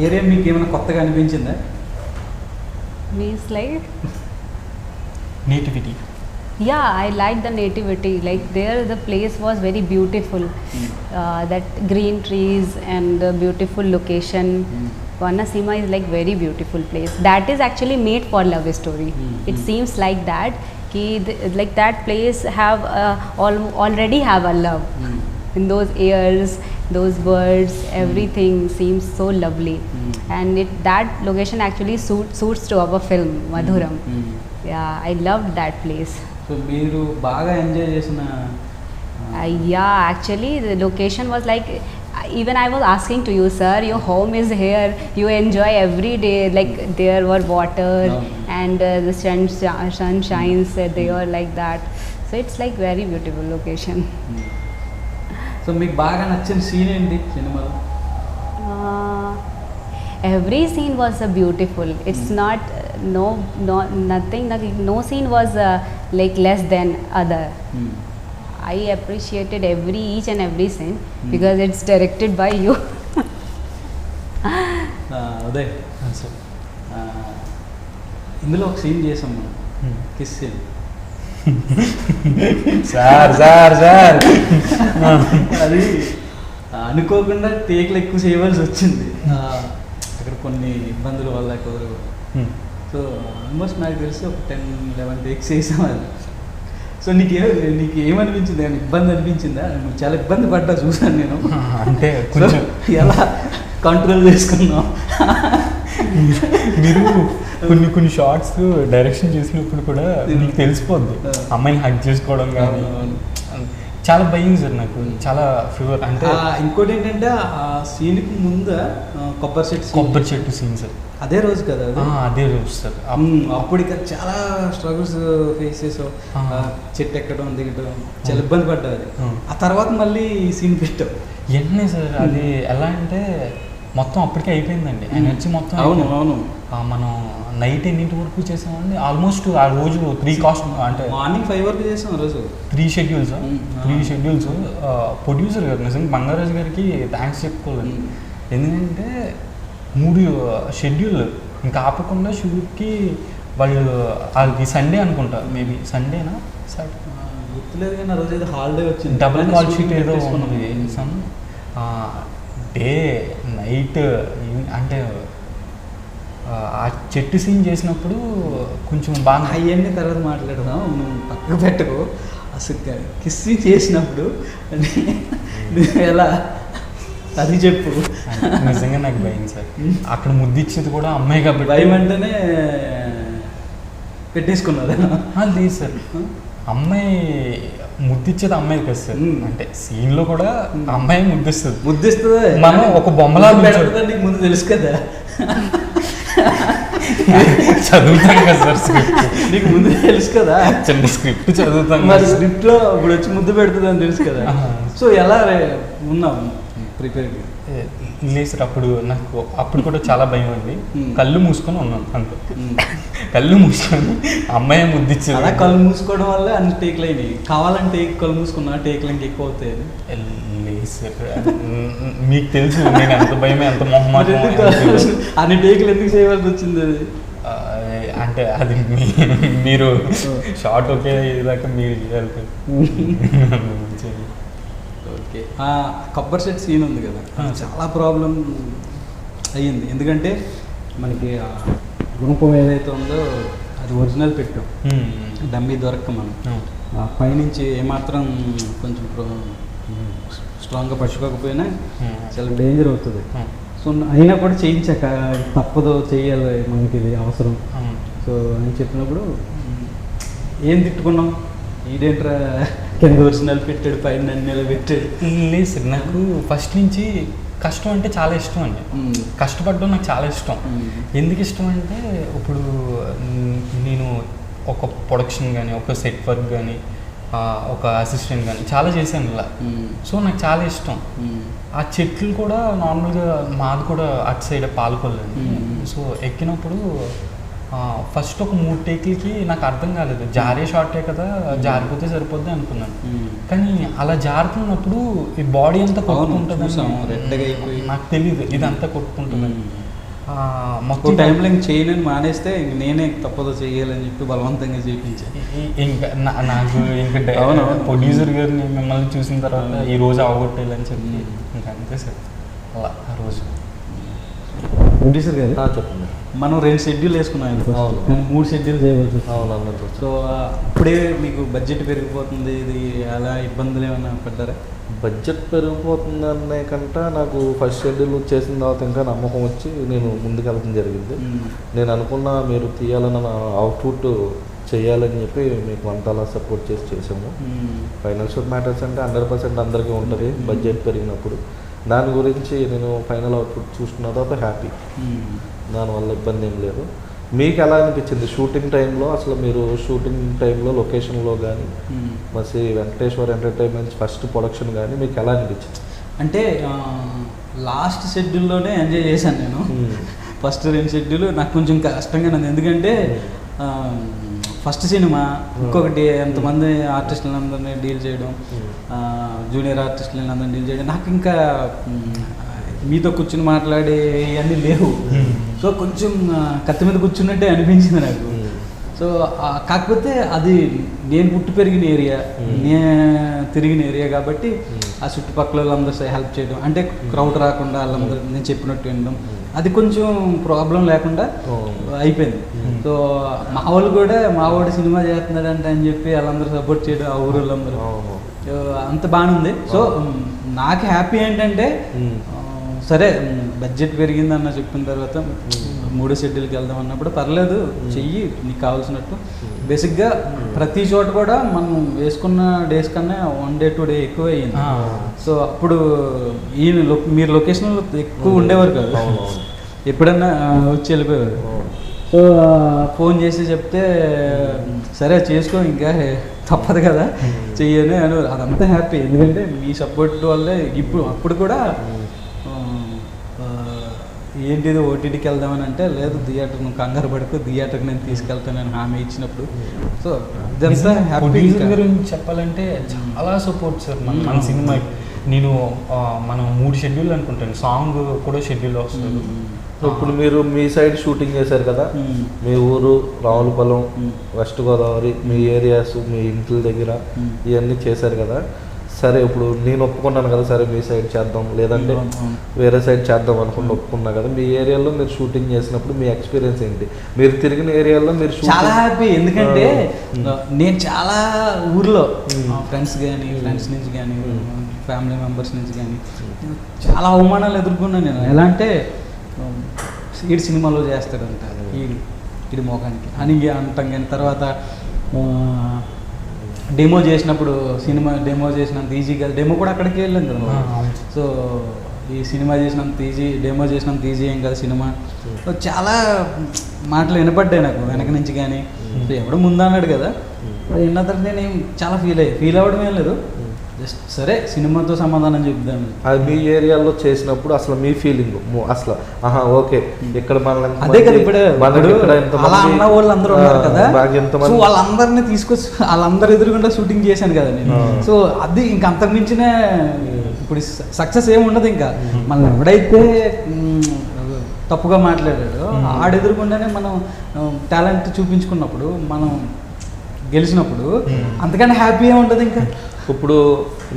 ఏరియా మీకు ఏమైనా కొత్తగా అనిపించిందా? Means like nativity. Yeah, I like the nativity. Like there, the place was very beautiful. That green trees and the beautiful location. Vanasima is like very beautiful place. That is actually made for love story. It seems like that. Like that place have already have a love. In those airs, those birds, everything seems so lovely. And that location actually suits to our film Madhuram. Yeah, I loved that place. So మీరు బాగా ఎంజాయ్ చేసిన? Yeah, actually the location was like, even I was asking to you, sir, your home is here, you enjoy every day, like there were water and the sun shines there like that. So it's like very beautiful location. So మీకు బాగా నచ్చిన సీన్ ఏంటి సినిమాలో? Every scene was beautiful. It's not nothing. No scene was like less than other. I appreciated each and every scene because it's directed by you. అదే సార్ ఇందులో ఒక సీన్ చేసాం మనం, kiss scene. Sir sir sir అది అనుకోకుండా టేక్లు ఎక్కువ చేయవలసి వచ్చింది. అక్కడ కొన్ని ఇబ్బందుల వల్ల కుదరదు. సో ఆల్మోస్ట్ నాకు తెలిసి ఒక 10-11 టేక్స్ చేసాం అది. సో నీకు ఏమనిపించింది? ఏమైనా ఇబ్బంది అనిపించిందా? నువ్వు చాలా ఇబ్బంది పడ్డా చూసాను నేను. అంటే కొంచెం ఎలా కంట్రోల్ చేసుకున్నావు? మీరు కొన్ని షార్ట్స్ డైరెక్షన్ చేసినప్పుడు కూడా మీకు తెలిసిపోద్ది, అమ్మాయిని హగ్ చేసుకోవడం కానీ చాలా భయం సార్ నాకు, చాలా ఫీవర్. అంటే ఇంకోటి ఏంటంటే ఆ సీన్కి ముందు కొబ్బరి చెట్టు సీన్ సార్, అదే రోజు కదా అదే రోజు సార్. అప్పుడు ఇక చాలా స్ట్రగుల్స్ ఫేస్ చేసావు, చెట్టు ఎక్కడం దిగడం చాలా ఇబ్బంది పడ్డారు. ఆ తర్వాత మళ్ళీ ఈ సీన్ పెట్టావు వెంటనే సార్. అది ఎలా అంటే మొత్తం అప్పటికే అయిపోయిందండి, ఎనర్జీ మొత్తం. అవును అవును. మనం నైట్ ఎన్నింటి వరకు చేసామండి? ఆల్మోస్ట్ ఆ రోజు 3 కాస్ట్ అంటే మార్నింగ్ 5 వరకు చేసాం. రోజు 3 షెడ్యూల్స్. ప్రొడ్యూసర్ గారు నిజంగా బంగారాజు గారికి థ్యాంక్స్ చెప్పుకోవాలి. ఎందుకంటే 3 షెడ్యూల్ ఇంకా ఆపకుండా షూట్కి వాళ్ళకి సండే అనుకుంటా, మేబీ సండేనా గుర్తులేదు కానీ ఆ రోజు ఏదో హాలిడే వచ్చింది, డబుల్ కాల్ షీట్ ఏదో ఉన్నది. సమ్ డే నైట్ అంటే ఆ చెట్టు సీన్ చేసినప్పుడు కొంచెం బాగా అవన్నీ తర్వాత మాట్లాడదాం, నువ్వు పక్కకు పెట్టుకో. అసలు కిస్సింగ్ చేసినప్పుడు ఎలా అది చెప్పు. నిజంగా నాకు భయం సార్. అక్కడ ముద్దిచ్చేది కూడా అమ్మాయి కాబట్టి భయం అంటేనే పెట్టేసుకున్నదా? లేదు సార్, అమ్మాయి ముద్దిచ్చేది అమ్మాయి కదా సార్. అంటే సీన్ లో కూడా అమ్మాయి ముద్దిస్తుంది. మనం ఒక బొమ్మలా నీకు ముందు తెలుసు కదా, చదువుతాం కదా సార్ స్క్రిప్ట్, నీకు ముందు తెలుసు కదా, చిన్న స్క్రిప్ట్ చదువుతాం. మరి స్క్రిప్ట్ లో ఇప్పుడు వచ్చి ముద్దు పెడుతుంది అని తెలుసు కదా. సో ఎలా ఉన్నావు ప్రిపేర్? లేదు సార్, అప్పుడు కూడా చాలా భయం అండి. కళ్ళు మూసుకొని ఉన్నాను అంతే. కళ్ళు మూసుకొని అమ్మాయి ముద్దిచ్చేది. అలా కళ్ళు మూసుకోవడం వల్ల అన్ని టేక్లు అయినాయి. కావాలంటే కళ్ళు మూసుకున్నా టేక్లు ఇంకా ఎక్కువ అవుతాయి. లేదు సార్, మీకు తెలుసు నేను ఎంత భయమే, ఎంత మొహమాటం. అన్ని టేక్లు ఎందుకు చేయవలసి వచ్చింది? అది అంటే అది మీరు షార్ట్ ఒకే ఇదాకా మీరు చేయాలి. ఓకే, కొబ్బరి సెట్ సీన్ ఉంది కదా, చాలా ప్రాబ్లం అయ్యింది. ఎందుకంటే మనకి రూపం ఏదైతే ఉందో అది ఒరిజినల్ పెట్టాం, డమ్మీ దొరక్క మనం పైనుంచి ఏమాత్రం కొంచెం స్ట్రాంగ్గా పట్టుకోకపోయినా చాలా డేంజర్ అవుతుంది. సో అయినా కూడా చేయించాక తప్పదు, చెయ్యాలి, మనకి ఇది అవసరం. సో అని చెప్పినప్పుడు ఏం తిట్టుకున్నాం, ఈడేంట్రా కింద ఒరిజినల్ పెట్టాడు పైన నన్ను పెట్టాడు. లేదు సార్, నాకు ఫస్ట్ నుంచి కష్టం అంటే చాలా ఇష్టం అండి. కష్టపడడం నాకు చాలా ఇష్టం. ఎందుకు ఇష్టం అంటే ఇప్పుడు నేను ఒక ప్రొడక్షన్ కానీ, ఒక సెట్ వర్క్ కానీ, ఒక అసిస్టెంట్ కానీ చాలా చేశాను ఇలా. సో నాకు చాలా ఇష్టం. ఆ చెట్లు కూడా నార్మల్గా మాది కూడా అటు సైడ్ పాలకొల్లండి. సో ఎక్కినప్పుడు ఫస్ట్ ఒక 3 టేక్లకి నాకు అర్థం కాలేదు, జారే షార్టే కదా, జారిపోతే సరిపోద్ది అనుకున్నాను. కానీ అలా జారుతున్నప్పుడు ఈ బాడీ అంతా కొట్టుకుంటుంది, నాకు తెలియదు ఇదంతా కొట్టుకుంటుందని. మొత్తం టైంలో ఇంక చేయనని మానేస్తే ఇంక నేనే తప్పదో చేయాలని చెప్పి బలవంతంగా చేయించాను. ఇంకా నాకు ఇంకా ప్రొడ్యూసర్ గారిని మిమ్మల్ని చూసిన తర్వాత ఈ రోజు అవగొట్టేయాలని చెప్పి ఇంకా అంతే సార్. అలా ఆ రోజు ప్రొడ్యూసర్ గారు చెప్పండి. మనం 2 షెడ్యూల్ వేసుకున్నాం, 3 షెడ్యూల్ చేయవచ్చు. సో ఇప్పుడే మీకు బడ్జెట్ పెరిగిపోతుంది, ఇది అలా ఇబ్బందులు ఏమైనా పడ్డారా? బడ్జెట్ పెరిగిపోతుందనే కంటే నాకు ఫస్ట్ షెడ్యూల్ చేసిన తర్వాత ఇంకా నమ్మకం వచ్చి నేను ముందుకెళ్ళడం జరిగింది. నేను అనుకున్న మీరు తీయాలన్న అవుట్పుట్ చేయాలని చెప్పి మీకు అంతలా సపోర్ట్ చేసాము. ఫైనాన్షియల్ మ్యాటర్స్ అంటే 100% అందరికీ ఉంటుంది బడ్జెట్ పెరిగినప్పుడు. దాని గురించి నేను ఫైనల్ అవుట్పుట్ చూసుకున్న తర్వాత హ్యాపీ, దానివల్ల ఇబ్బంది ఏం లేదు. మీకు ఎలా అనిపించింది షూటింగ్ టైంలో? అసలు మీరు షూటింగ్ టైంలో లొకేషన్లో కానీ మసి వెంకటేశ్వర్ ఎంటర్టైన్మెంట్స్ ఫస్ట్ ప్రొడక్షన్ కానీ మీకు ఎలా అనిపించింది? అంటే లాస్ట్ షెడ్యూల్లోనే ఎంజాయ్ చేశాను నేను. ఫస్ట్ 2 షెడ్యూల్ నాకు కొంచెం కష్టంగా ఉంది, ఎందుకంటే ఫస్ట్ సినిమా, ఇంకొకటి ఎంతమంది ఆర్టిస్టులందరినీ డీల్ చేయడం, జూనియర్ ఆర్టిస్టులందరినీ డీల్ చేయడం, నాకు ఇంకా మీతో కూర్చుని మాట్లాడే ఇవన్నీ లేవు. సో కొంచెం కత్తి మీద కూర్చున్నట్టే అనిపించింది నాకు. సో కాకపోతే అది నేను పుట్టి పెరిగిన ఏరియా, నేను తిరిగిన ఏరియా కాబట్టి ఆ చుట్టుపక్కల వాళ్ళందరూ హెల్ప్ చేయడం, అంటే క్రౌడ్ రాకుండా వాళ్ళందరూ నేను చెప్పినట్టు వినడం, అది కొంచెం ప్రాబ్లం లేకుండా అయిపోయింది. సో మా వాళ్ళు కూడా మా వాడు సినిమా చేస్తున్నాడంటే అని చెప్పి వాళ్ళందరూ సపోర్ట్ చేయడం, ఆ ఊరు వాళ్ళందరూ అంత బాగానే ఉంది. సో నాకు హ్యాపీ ఏంటంటే సరే బడ్జెట్ పెరిగిందన్న చెప్పిన తర్వాత 3 షెడ్యూల్కి వెళ్దాం అన్నప్పుడు పర్లేదు చెయ్యి నీకు కావాల్సినట్టు. బేసిక్గా ప్రతి చోట కూడా మనం వేసుకున్న డేస్ కన్నా 1 డే 2 డే ఎక్కువ అయ్యింది. సో అప్పుడు మీరు లొకేషన్లో ఎక్కువ ఉండేవారు కదా, ఎప్పుడన్నా వచ్చి వెళ్ళిపోయేవారు. సో ఫోన్ చేసి చెప్తే సరే చేసుకో ఇంకా తప్పదు కదా చెయ్యని అని, అదంతా హ్యాపీ. ఎందుకంటే మీ సపోర్ట్ వల్లే అప్పుడు కూడా ఏంటిది ఓటీటీకి వెళ్దామని అంటే లేదు థియేటర్ నువ్వు కంగారు పడుకో, థియేటర్కి నేను తీసుకెళ్తానని హామీ ఇచ్చినప్పుడు. సో ఇదంతా హ్యాపీ. గురించి చెప్పాలంటే చాలా సపోర్ట్ సార్ మన సినిమాకి. నేను మనం 3 షెడ్యూల్ అనుకుంటాను, సాంగ్ కూడా షెడ్యూల్ వస్తుంది. ఇప్పుడు మీరు మీ సైడ్ షూటింగ్ చేశారు కదా, మీ ఊరు రావులపాలెం, వెస్ట్ గోదావరి, మీ ఏరియాస్, మీ ఇంటి దగ్గర ఇవన్నీ చేశారు కదా. సరే ఇప్పుడు నేను ఒప్పుకున్నాను కదా, సరే మీ సైడ్ చేద్దాం లేదంటే వేరే సైడ్ చేద్దాం అనుకుని ఒప్పుకున్నా కదా. మీ ఏరియాలో మీరు షూటింగ్ చేసినప్పుడు మీ ఎక్స్పీరియన్స్ ఏంటి? మీరు తిరిగిన ఏరియాలో మీరు చాలా హ్యాపీ. ఎందుకంటే నేను చాలా ఊర్లో ఫ్రెండ్స్ నుంచి కానీ ఫ్యామిలీ మెంబర్స్ నుంచి కానీ చాలా అవమానాలు ఎదుర్కొన్నాను నేను. ఎలా అంటే ఈడు సినిమాలో చేస్తాడంట, ఈడి మోకానికి అని అంటాం. కానీ తర్వాత డెమో చేసినప్పుడు సినిమా డెమో చేసినంత ఈజీ కదా, డెమో కూడా అక్కడికి వెళ్ళాం కదా. సో ఈ సినిమా చేసినంత ఈజీ, డెమో చేసినంత ఈజీ ఏం కదా సినిమా. సో చాలా మాటలు వినపడ్డాయి నాకు వెనక నుంచి కానీ. సో ఎవడు ముందు అన్నాడు కదా, విన్న తర్వాత నేను చాలా ఫీల్ అవ్వడం ఏం లేదు, జస్ట్ సరే సినిమాతో సమాధానం చెప్తాను. అది మీ ఏరియాలో చేసినప్పుడు అసలు మీ ఫీలింగ్ అసలు ఓకే ఇక్కడ మనల్ని అదే కదా. ఇప్పుడు అలా అన్న వాళ్ళు అందరూ ఉన్నారు కదా, సో వాళ్ళందరినీ తీసుకొచ్చి వాళ్ళందరూ ఎదురుగుండా షూటింగ్ చేశాను కదా నేను. సో అది ఇంకా అంతకుమించిన ఇప్పుడు సక్సెస్ ఏమి ఉండదు. ఇంకా మనం ఎవడైతే తప్పుగా మాట్లాడాడో ఆడెదురుకుండానే మనం టాలెంట్ చూపించుకున్నప్పుడు, మనం గెలిచినప్పుడు అంతకన్నా హ్యాపీ ఏమి ఉంటుంది ఇంకా. ఇప్పుడు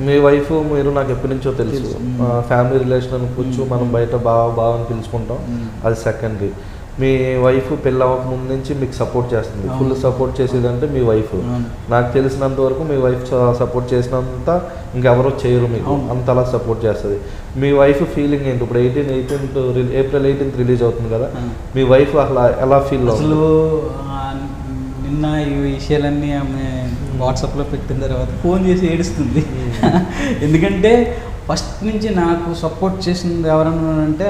మీ వైఫ్ మీరు నాకు ఎప్పటి నుంచో తెలుసు, ఫ్యామిలీ రిలేషన్ అనుకోవచ్చు, మనం బయట బాగా అని పిలుచుకుంటాం, అది సెకండరీ. మీ వైఫ్ పెళ్ళి అవ్వక ముందు నుంచి మీకు సపోర్ట్ చేస్తుంది, ఫుల్ సపోర్ట్ చేసేదంటే మీ వైఫ్. నాకు తెలిసినంత వరకు మీ వైఫ్ సపోర్ట్ చేసినంత ఇంకెవరో చేయరు మీకు, అంతలా సపోర్ట్ చేస్తుంది. మీ వైఫ్ ఫీలింగ్ ఏంటి? ఇప్పుడు ఏప్రిల్ 18th రిలీజ్ అవుతుంది కదా, మీ వైఫ్ అసలు ఎలా ఫీల్ అసలు? నిన్న ఈ విషయాలన్నీ ఆమె వాట్సాప్లో పెట్టిన తర్వాత ఫోన్ చేసి ఏడుస్తుంది. ఎందుకంటే ఫస్ట్ నుంచి నాకు సపోర్ట్ చేసింది ఎవరన్నా అంటే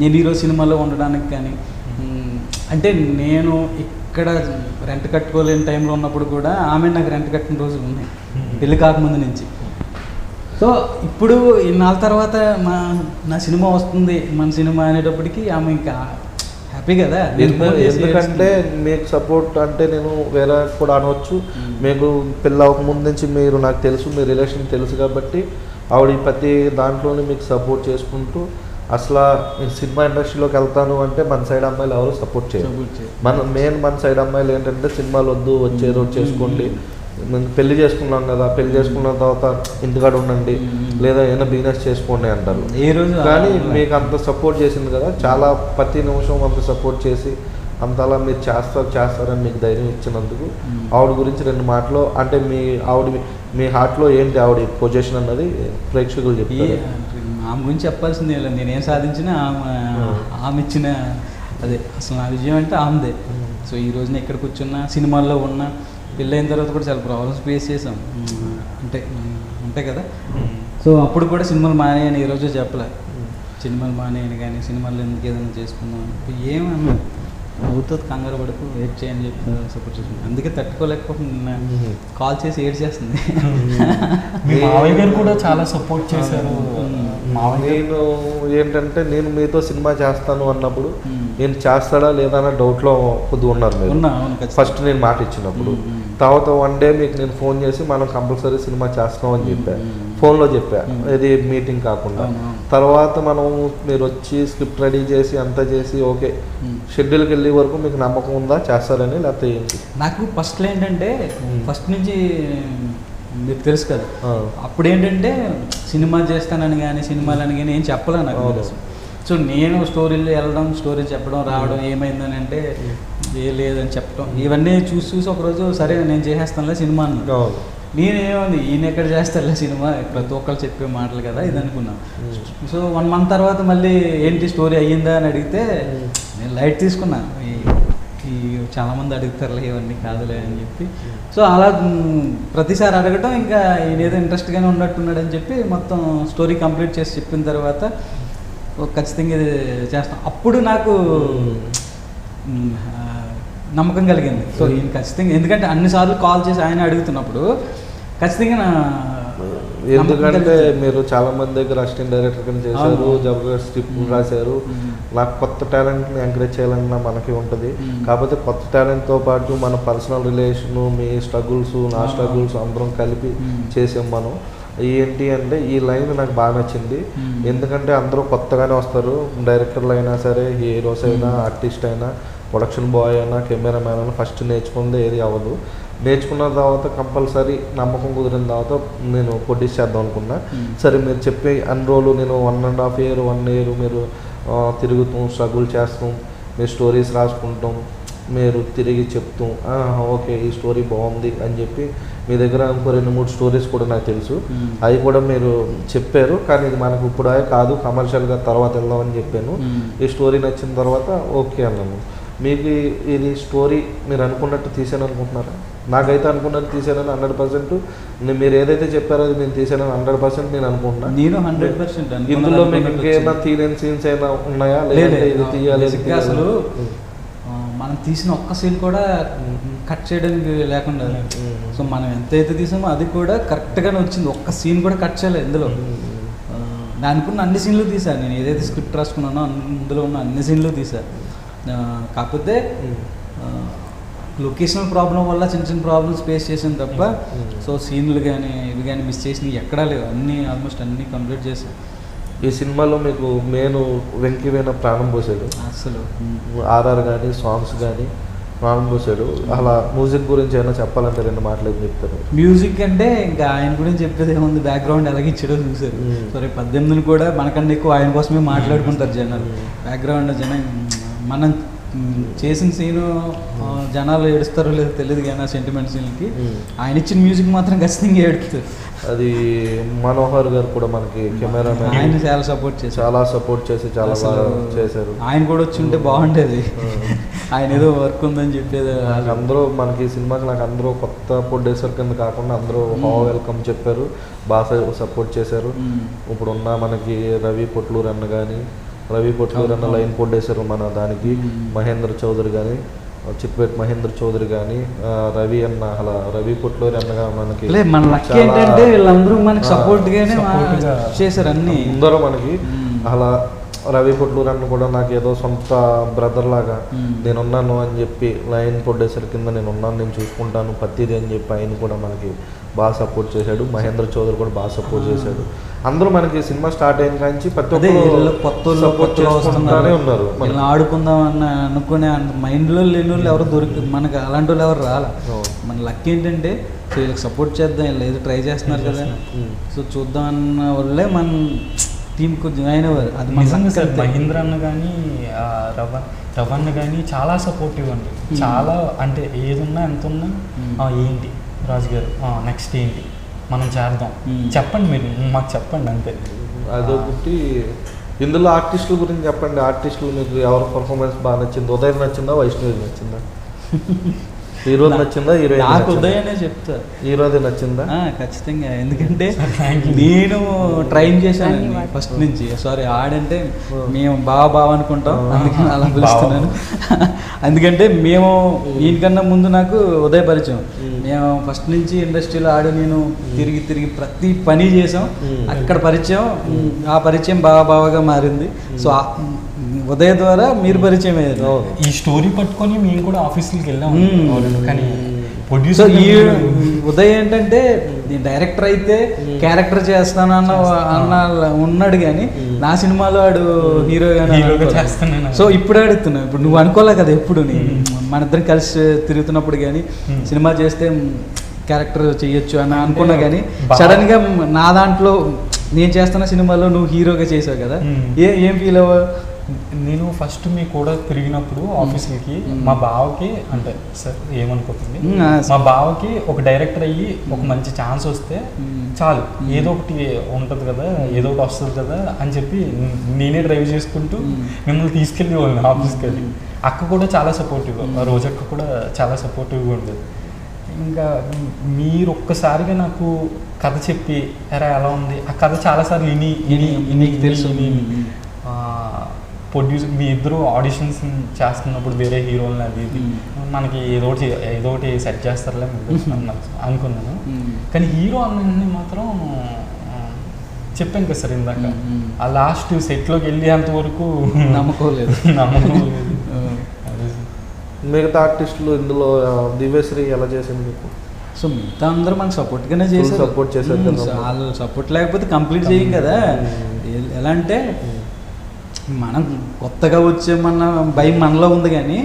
నేను ఈరోజు సినిమాలో ఉండడానికి కానీ, అంటే నేను ఇక్కడ రెంట్ కట్టుకోలేని టైంలో ఉన్నప్పుడు కూడా ఆమె నాకు రెంట్ కట్టిన రోజులు ఉన్నాయి పెళ్ళి కాకముందు నుంచి. సో ఇప్పుడు ఇన్నాళ్ళ తర్వాత నా సినిమా వస్తుంది, మన సినిమా అనేటప్పటికి ఆమె ఇంకా హ్యాపీ కదా. ఎందుకంటే మీకు సపోర్ట్ అంటే నేను వేరే కూడా అనవచ్చు, మీకు పెళ్ళి అవ్వకముందు నుంచి మీరు నాకు తెలుసు, మీ రిలేషన్ తెలుసు కాబట్టి ఆవిడ ప్రతి దాంట్లోనే మీకు సపోర్ట్ చేసుకుంటూ అసలు సినిమా ఇండస్ట్రీలోకి వెళ్తాను అంటే మన సైడ్ అమ్మాయిలు ఎవరు సపోర్ట్ చేయరు. మన సైడ్ అమ్మాయిలు ఏంటంటే సినిమాలు వద్దు, వచ్చే రోజు చేసుకోండి, పెళ్లి చేసుకున్నాం కదా, పెళ్లి చేసుకున్న తర్వాత ఇంటికాడ ఉండండి లేదా ఏదైనా బిజినెస్ చేసుకోండి అంటారు. ఏ రోజు కానీ మీకు అంత సపోర్ట్ చేసింది కదా, చాలా ప్రతి నిమిషం అంత సపోర్ట్ చేసి అంతలా మీరు చేస్తారని మీకు ధైర్యం ఇచ్చినందుకు ఆవిడ గురించి 2 మాటలు అంటే మీ హార్ట్లో ఏంటి ఆవిడ పొజిషన్ అన్నది ప్రేక్షకులు చెప్పారు. ఆమె గురించి చెప్పాల్సిందే లేదు, నేనేం సాధించినా ఆమె ఇచ్చిన అదే అసలు నా విజయం అంటే ఆమెదే. సో ఈ రోజున ఎక్కడ కూర్చున్నా, సినిమాల్లో ఉన్నా, పెళ్ళైన తర్వాత కూడా చాలా ప్రాబ్లమ్స్ ఫేస్ చేసాం, అంటే ఉంటాయి కదా. సో అప్పుడు కూడా సినిమాలు మానేయని ఈరోజు చెప్పలే, సినిమాలు మానేయని కానీ సినిమాలు ఎందుకు ఏదైనా చేసుకున్నాం ఏమన్నా అవుతుంది, కంగారు పడుకు వెయిట్ చేయని చెప్పి సపోర్ట్ చేసింది. అందుకే తట్టుకోలేకపోకుండా కాల్ చేసి ఏడ్ చేస్తుంది. మావయ్య గారు కూడా చాలా సపోర్ట్ చేశారు. నేను ఏంటంటే నేను మీతో సినిమా చేస్తాను అన్నప్పుడు నేను చేస్తాడా లేదా అన్న డౌట్లో కొద్దిగా ఉన్నారు మీరు. ఫస్ట్ నేను మాట ఇచ్చినప్పుడు తర్వాత 1 డే మీకు నేను ఫోన్ చేసి మనం కంపల్సరీ సినిమా చేస్తామని చెప్పాను. ఫోన్లో చెప్పా, ఇది మీటింగ్ కాకుండా. తర్వాత మనం మీరు వచ్చి స్క్రిప్ట్ రెడీ చేసి అంతా చేసి ఓకే షెడ్యూల్కి వెళ్ళే వరకు మీకు నమ్మకం ఉందా చేస్తారని, లేకపోతే ఏంటి? నాకు ఫస్ట్లో ఏంటంటే ఫస్ట్ నుంచి మీకు తెలుసు కదా, అప్పుడు ఏంటంటే సినిమా చేస్తానని కానీ సినిమాలని కానీ ఏం చెప్పలే నాకు. సో నేను స్టోరీలు వెళ్ళడం, స్టోరీ చెప్పడం, రావడం, ఏమైందని అంటే ఏ లేదని చెప్పడం, ఇవన్నీ చూసి చూసి ఒకరోజు సరే నేను చేసేస్తానులే సినిమా అన్నా. నేనేముంది ఈయన ఎక్కడ చేస్తారులే సినిమా, ప్రతి ఒక్కరు చెప్పే మాటలు కదా ఇది అనుకున్నాను. సో 1 month తర్వాత మళ్ళీ ఏంటి స్టోరీ అయ్యిందా అని అడిగితే నేను లైట్ తీసుకున్నా, ఈ చాలామంది అడుగుతారులే ఇవన్నీ కాదులే అని చెప్పి. సో అలా ప్రతిసారి అడగటం ఇంకా ఈయన ఏదో ఇంట్రెస్ట్గానే ఉన్నట్టున్నాడు అని చెప్పి మొత్తం స్టోరీ కంప్లీట్ చేసి చెప్పిన తర్వాత ఖచ్చితంగా ఇది చేస్తాం. అప్పుడు నాకు నమ్మకం కలిగింది. సో ఈయన ఖచ్చితంగా, ఎందుకంటే అన్నిసార్లు కాల్ చేసి ఆయన అడుగుతున్నప్పుడు ఖచ్చితంగా ఎందుకంటే మీరు చాలా మంది దగ్గర అసిస్టెంట్ డైరెక్టర్ కింద చేశారు, జబర్దస్త్ స్క్రిప్ట్ రాశారు. నాకు కొత్త టాలెంట్ని ఎంకరేజ్ చేయాలన్నా మనకి ఉంటుంది. కాకపోతే కొత్త టాలెంట్తో పాటు మన పర్సనల్ రిలేషను, మీ స్ట్రగుల్స్, నా స్ట్రగుల్స్ అందరం కలిపి చేసాం మనం. ఏంటి అంటే ఈ లైన్ నాకు బాగా నచ్చింది. ఎందుకంటే అందరూ కొత్తగానే వస్తారు, డైరెక్టర్లు అయినా సరే, హీరోస్ అయినా, ఆర్టిస్ట్ అయినా, ప్రొడక్షన్ బాయ్ అయినా, కెమెరామ్యాన్ అయినా ఫస్ట్ నేర్చుకుందే ఏది అవ్వదు. నేర్చుకున్న తర్వాత కంపల్సరీ నమ్మకం కుదిరిన తర్వాత నేను ప్రొడ్యూస్ చేద్దాం అనుకున్నా. సరే మీరు చెప్పే అన్ని రోజులు నేను 1.5 year 1 year మీరు తిరుగుతాం, స్ట్రగుల్ చేస్తాం, మీరు స్టోరీస్ రాసుకుంటాం, మీరు తిరిగి చెప్తాం ఓకే ఈ స్టోరీ బాగుంది అని చెప్పి మీ దగ్గర ఇంకో 2-3 స్టోరీస్ కూడా నాకు తెలుసు, అవి కూడా మీరు చెప్పారు. కానీ ఇది మనకు ఇప్పుడు కాదు, కమర్షియల్గా తర్వాత వెళ్దామని చెప్పాను. ఈ స్టోరీ నచ్చిన తర్వాత ఓకే అన్నాను. మీకు ఇది స్టోరీ మీరు అనుకున్నట్టు తీసాను అనుకుంటున్నారా? నాకైతే అనుకున్నట్టు తీసానని 100%. మీరు ఏదైతే చెప్పారో అది నేను తీసానని 100% నేను అనుకుంటున్నా. నేను 100% ఇందులో మీకు ఇంకేమైనా తీయలేని సీన్స్ అయినా ఉన్నాయా, లేదంటే ఇది తీయాలి? అసలు మనం తీసిన ఒక్క సీన్ కూడా కట్ చేయడానికి లేకుండా, సో మనం ఎంతైతే తీసామో అది కూడా కరెక్ట్గానే వచ్చింది. ఒక్క సీన్ కూడా కట్ చేయలేదు ఇందులో. నేను అనుకున్న అన్ని సీన్లు తీసాను, నేను ఏదైతే స్క్రిప్ట్ రాసుకున్నానో అందులో ఉన్న అన్ని సీన్లు తీసాను. కాకపోతే లొకేషనల్ ప్రాబ్లం వల్ల చిన్న ప్రాబ్లమ్స్ ఫేస్ చేసాను తప్ప, సో సీన్లు కానీ ఇవి కానీ మిస్ చేసినవి ఎక్కడా లేవు, అన్నీ ఆల్మోస్ట్ అన్నీ కంప్లీట్ చేశాను. ఈ సినిమాలో మీకు మెయిన్ వెంకీ వేణ ప్రాణం పోసాడు అసలు. ఆర్ఆర్ కానీ సాంగ్స్ కానీ ప్రాణం పోసాడు. అలా మ్యూజిక్ గురించి ఏమైనా చెప్పాలంటే 2 మాటలు ఏం చెప్తారు? మ్యూజిక్ అంటే ఇంకా ఆయన గురించి చెప్పేది ఏముంది, బ్యాక్గ్రౌండ్ ఎలాగ ఇచ్చాడో చూసారు. సరే 18 కూడా మనకన్నా ఎక్కువ ఆయన కోసమే మాట్లాడుకుంటారు జనాలు. బ్యాక్గ్రౌండ్ మనం చేసిన సీను జనాలు ఏడుస్తారో లేదో తెలియదు కానీ ఆ సెంటిమెంట్ సీన్కి ఆయన ఇచ్చిన మ్యూజిక్ మాత్రం ఖచ్చితంగా ఏడుస్తారు. అది మనోహర్ గారు కూడా మనకి కెమెరామెన్, ఆయన చాలా సపోర్ట్ చేసి చాలా బాగా చేశారు. ఆయన కూడా వచ్చి ఉంటే బాగుండేది, ఆయన ఏదో వర్క్ ఉందని చెప్పేది. అందరూ మనకి సినిమాకి నాకు అందరూ కొత్త ప్రొడ్యూసర్ కింద కాకుండా అందరూ వెల్కమ్ చెప్పారు, బాగా సపోర్ట్ చేశారు. ఇప్పుడున్న మనకి రవి పొట్లూరు అన్న కానీ, రవి పొట్లూరు అన్న లైన్ ప్రొడ్యూసర్ మన దానికి, మహేంద్ర చౌదరి కానీ, చిట్పేట్ మహేంద్ర చౌదరి కానీ, రవి అన్న, అలా రవి పొట్లూరు అన్నగా మనకి మన లక్ ఏంటంటే వీళ్ళందరూ మనకి సపోర్ట్ చేశారు అన్ని అందరూ మనకి. అలా రవి పొట్లూరు అన్న కూడా నాకు ఏదో సొంత బ్రదర్ లాగా నేనున్నాను అని చెప్పి, లైన్ ప్రొడ్యూసర్ కింద నేనున్నాను, నేను చూసుకుంటాను ప్రతిదీ అని చెప్పి ఆయన కూడా మనకి బాగా సపోర్ట్ చేశాడు. మహేంద్ర చౌదరి కూడా బాగా సపోర్ట్ చేశాడు. అందరూ మనకి సినిమా స్టార్ట్ అయిన కానీ ప్రతి ఒక్కరు కొత్త చేసుకుంటూనే ఉన్నారు. మనం ఆడుకుందాం అన్న అనుకునే మైండ్లో లేని వాళ్ళు ఎవరు మనకి అలాంటి వాళ్ళు ఎవరు రాలా. మన లక్ ఏంటంటే సో వీళ్ళకి సపోర్ట్ చేద్దాం, వీళ్ళు ఏదో ట్రై చేస్తున్నారు కదా, సో చూద్దాం అన్న వాళ్ళే మన టీంకు జాయిన్ అవ్వరు. అది నిజంగా సార్. మహేంద్ర అన్న కానీ రవణ కానీ చాలా సపోర్టివ్ అండి. చాలా అంటే ఏదున్నా ఎంత ఉన్నా ఏంటి రాజు గారు నెక్స్ట్ ఏంటి మనం చేద్దాం, చెప్పండి మీరు మాకు చెప్పండి అంతే. అదొకటి. ఇందులో ఆర్టిస్టుల గురించి చెప్పండి. ఆర్టిస్టులు మీకు ఎవరి పర్ఫార్మెన్స్ బాగా నచ్చింది? ఉదయం నచ్చిందా, వైష్ణవి నచ్చిందా? హీరో నచ్చిందా, హీరోయిన్? నాకు ఉదయనే చెప్తా, హీరోది నచ్చిందా? ఖచ్చితంగా. ఎందుకంటే నేను ట్రైన్ చేశాను ఫస్ట్ నుంచి. సారీ ఆడంటే మేము బావ అనుకుంటాం, అందుకని అలా పిలుస్తున్నాను. ఎందుకంటే మేము దీనికన్నా ముందు నాకు ఉదయ పరిచయం. మేము ఫస్ట్ నుంచి ఇండస్ట్రీలో నేను తిరిగి ప్రతి పని చేసాం. అక్కడ పరిచయం, ఆ పరిచయం బాగా మారింది. సో ఉదయ ద్వారా మీరు పరిచయం అయ్యారు. ఈ స్టోరీ పట్టుకొని మేము కూడా ఆఫీసులకి వెళ్ళాము. కానీ సో ఈ ఉదయ్ ఏంటంటే నేను డైరెక్టర్ అయితే క్యారెక్టర్ చేస్తానన్న ఉన్నాడు కానీ నా సినిమాలో వాడు హీరోగా చేస్తున్నాను. సో ఇప్పుడు అడుగుతున్నా, ఇప్పుడు నువ్వు అనుకోలే కదా ఎప్పుడు మన ఇద్దరం కలిసి తిరుగుతున్నప్పుడు కానీ సినిమా చేస్తే క్యారెక్టర్ చేయొచ్చు అని అనుకున్నా కానీ సడన్ గా నా దాంట్లో నేను చేస్తున్న సినిమాలో నువ్వు హీరోగా చేసావు కదా, ఏం ఫీల్ అవ్వ? నేను ఫస్ట్ మీ కూడా తిరిగినప్పుడు ఆఫీసులకి మా బావకి, అంటే సార్ ఏమనుకోతుంది, మా బావకి ఒక డైరెక్టర్ అయ్యి ఒక మంచి ఛాన్స్ వస్తే చాలు, ఏదో ఒకటి ఉంటుంది కదా, ఏదో ఒకటి వస్తుంది కదా అని చెప్పి నేనే డ్రైవ్ చేసుకుంటూ మిమ్మల్ని తీసుకెళ్ళి వాళ్ళని ఆఫీస్కి వెళ్ళి. అక్క కూడా చాలా సపోర్టివ్, రోజక్క కూడా చాలా సపోర్టివ్గా ఉండేది. ఇంకా మీరు ఒక్కసారిగా నాకు కథ చెప్పి ఎరా ఎలా ఉంది, ఆ కథ చాలాసార్లు నీకు తెలుసు, ప్రొడ్యూసర్ మీ ఇద్దరు ఆడిషన్స్ చేస్తున్నప్పుడు వేరే హీరోలని అది ఇది మనకి ఏదో ఒకటి సెట్ చేస్తారులే అనుకున్నాను. కానీ హీరో అన్నీ మాత్రం చెప్పాను కదా సార్ ఇందాక, ఆ లాస్ట్ సెట్లోకి వెళ్ళేంత వరకు నమ్మకం లేదు. మిగతా ఆర్టిస్టులు ఇందులో దివ్యశ్రీ ఎలా చేసింది మీకు? సో మిగతా అందరూ మనకు సపోర్ట్గానే చేశారు, సపోర్ట్ చేశారు. వాళ్ళు సపోర్ట్ లేకపోతే కంప్లీట్ చేయం కదా. ఎలా అంటే మనం కొత్తగా వచ్చేమన్న భయం మనలో ఉంది కానీ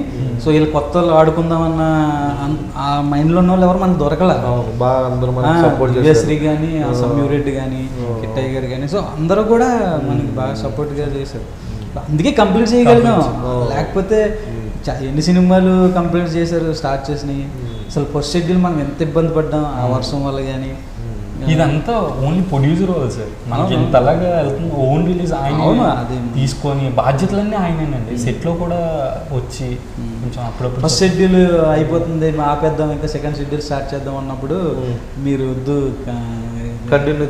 సో వీళ్ళు కొత్త వాళ్ళు ఆడుకుందామన్న ఆ మైండ్లో ఉన్న వాళ్ళు ఎవరు మనకు దొరకలే. దివ్యశ్రీ కానీ, సంయూర్ రెడ్డి కానీ, కిట్టయ్య గారు కానీ, సో అందరూ కూడా మనకి బాగా సపోర్ట్గా చేశారు. అందుకే కంప్లీట్ చేయగలిగాం. లేకపోతే ఎన్ని సినిమాలు కంప్లీట్ చేశారు స్టార్ట్ చేసినాయి. అసలు ఫస్ట్ షెడ్యూల్ మనం ఎంత ఇబ్బంది పడ్డాం ఆ వర్షం వల్ల కానీ. ఇదంతా ఓన్లీ ప్రొడ్యూసర్ వాళ్ళు సార్, మనకి ఇంతలాగా వెళ్తుంది. ఓన్ రిలీజ్ ఆయన తీసుకొని బాధ్యతలన్నీ ఆయనేనండి. సెట్లో కూడా వచ్చి కొంచెం అప్పుడప్పుడు ఫస్ట్ షెడ్యూల్ అయిపోతుంది ఆపేద్దాం ఇంకా సెకండ్ షెడ్యూల్ స్టార్ట్ చేద్దాం అన్నప్పుడు మీరు వద్దు కంటిన్యూ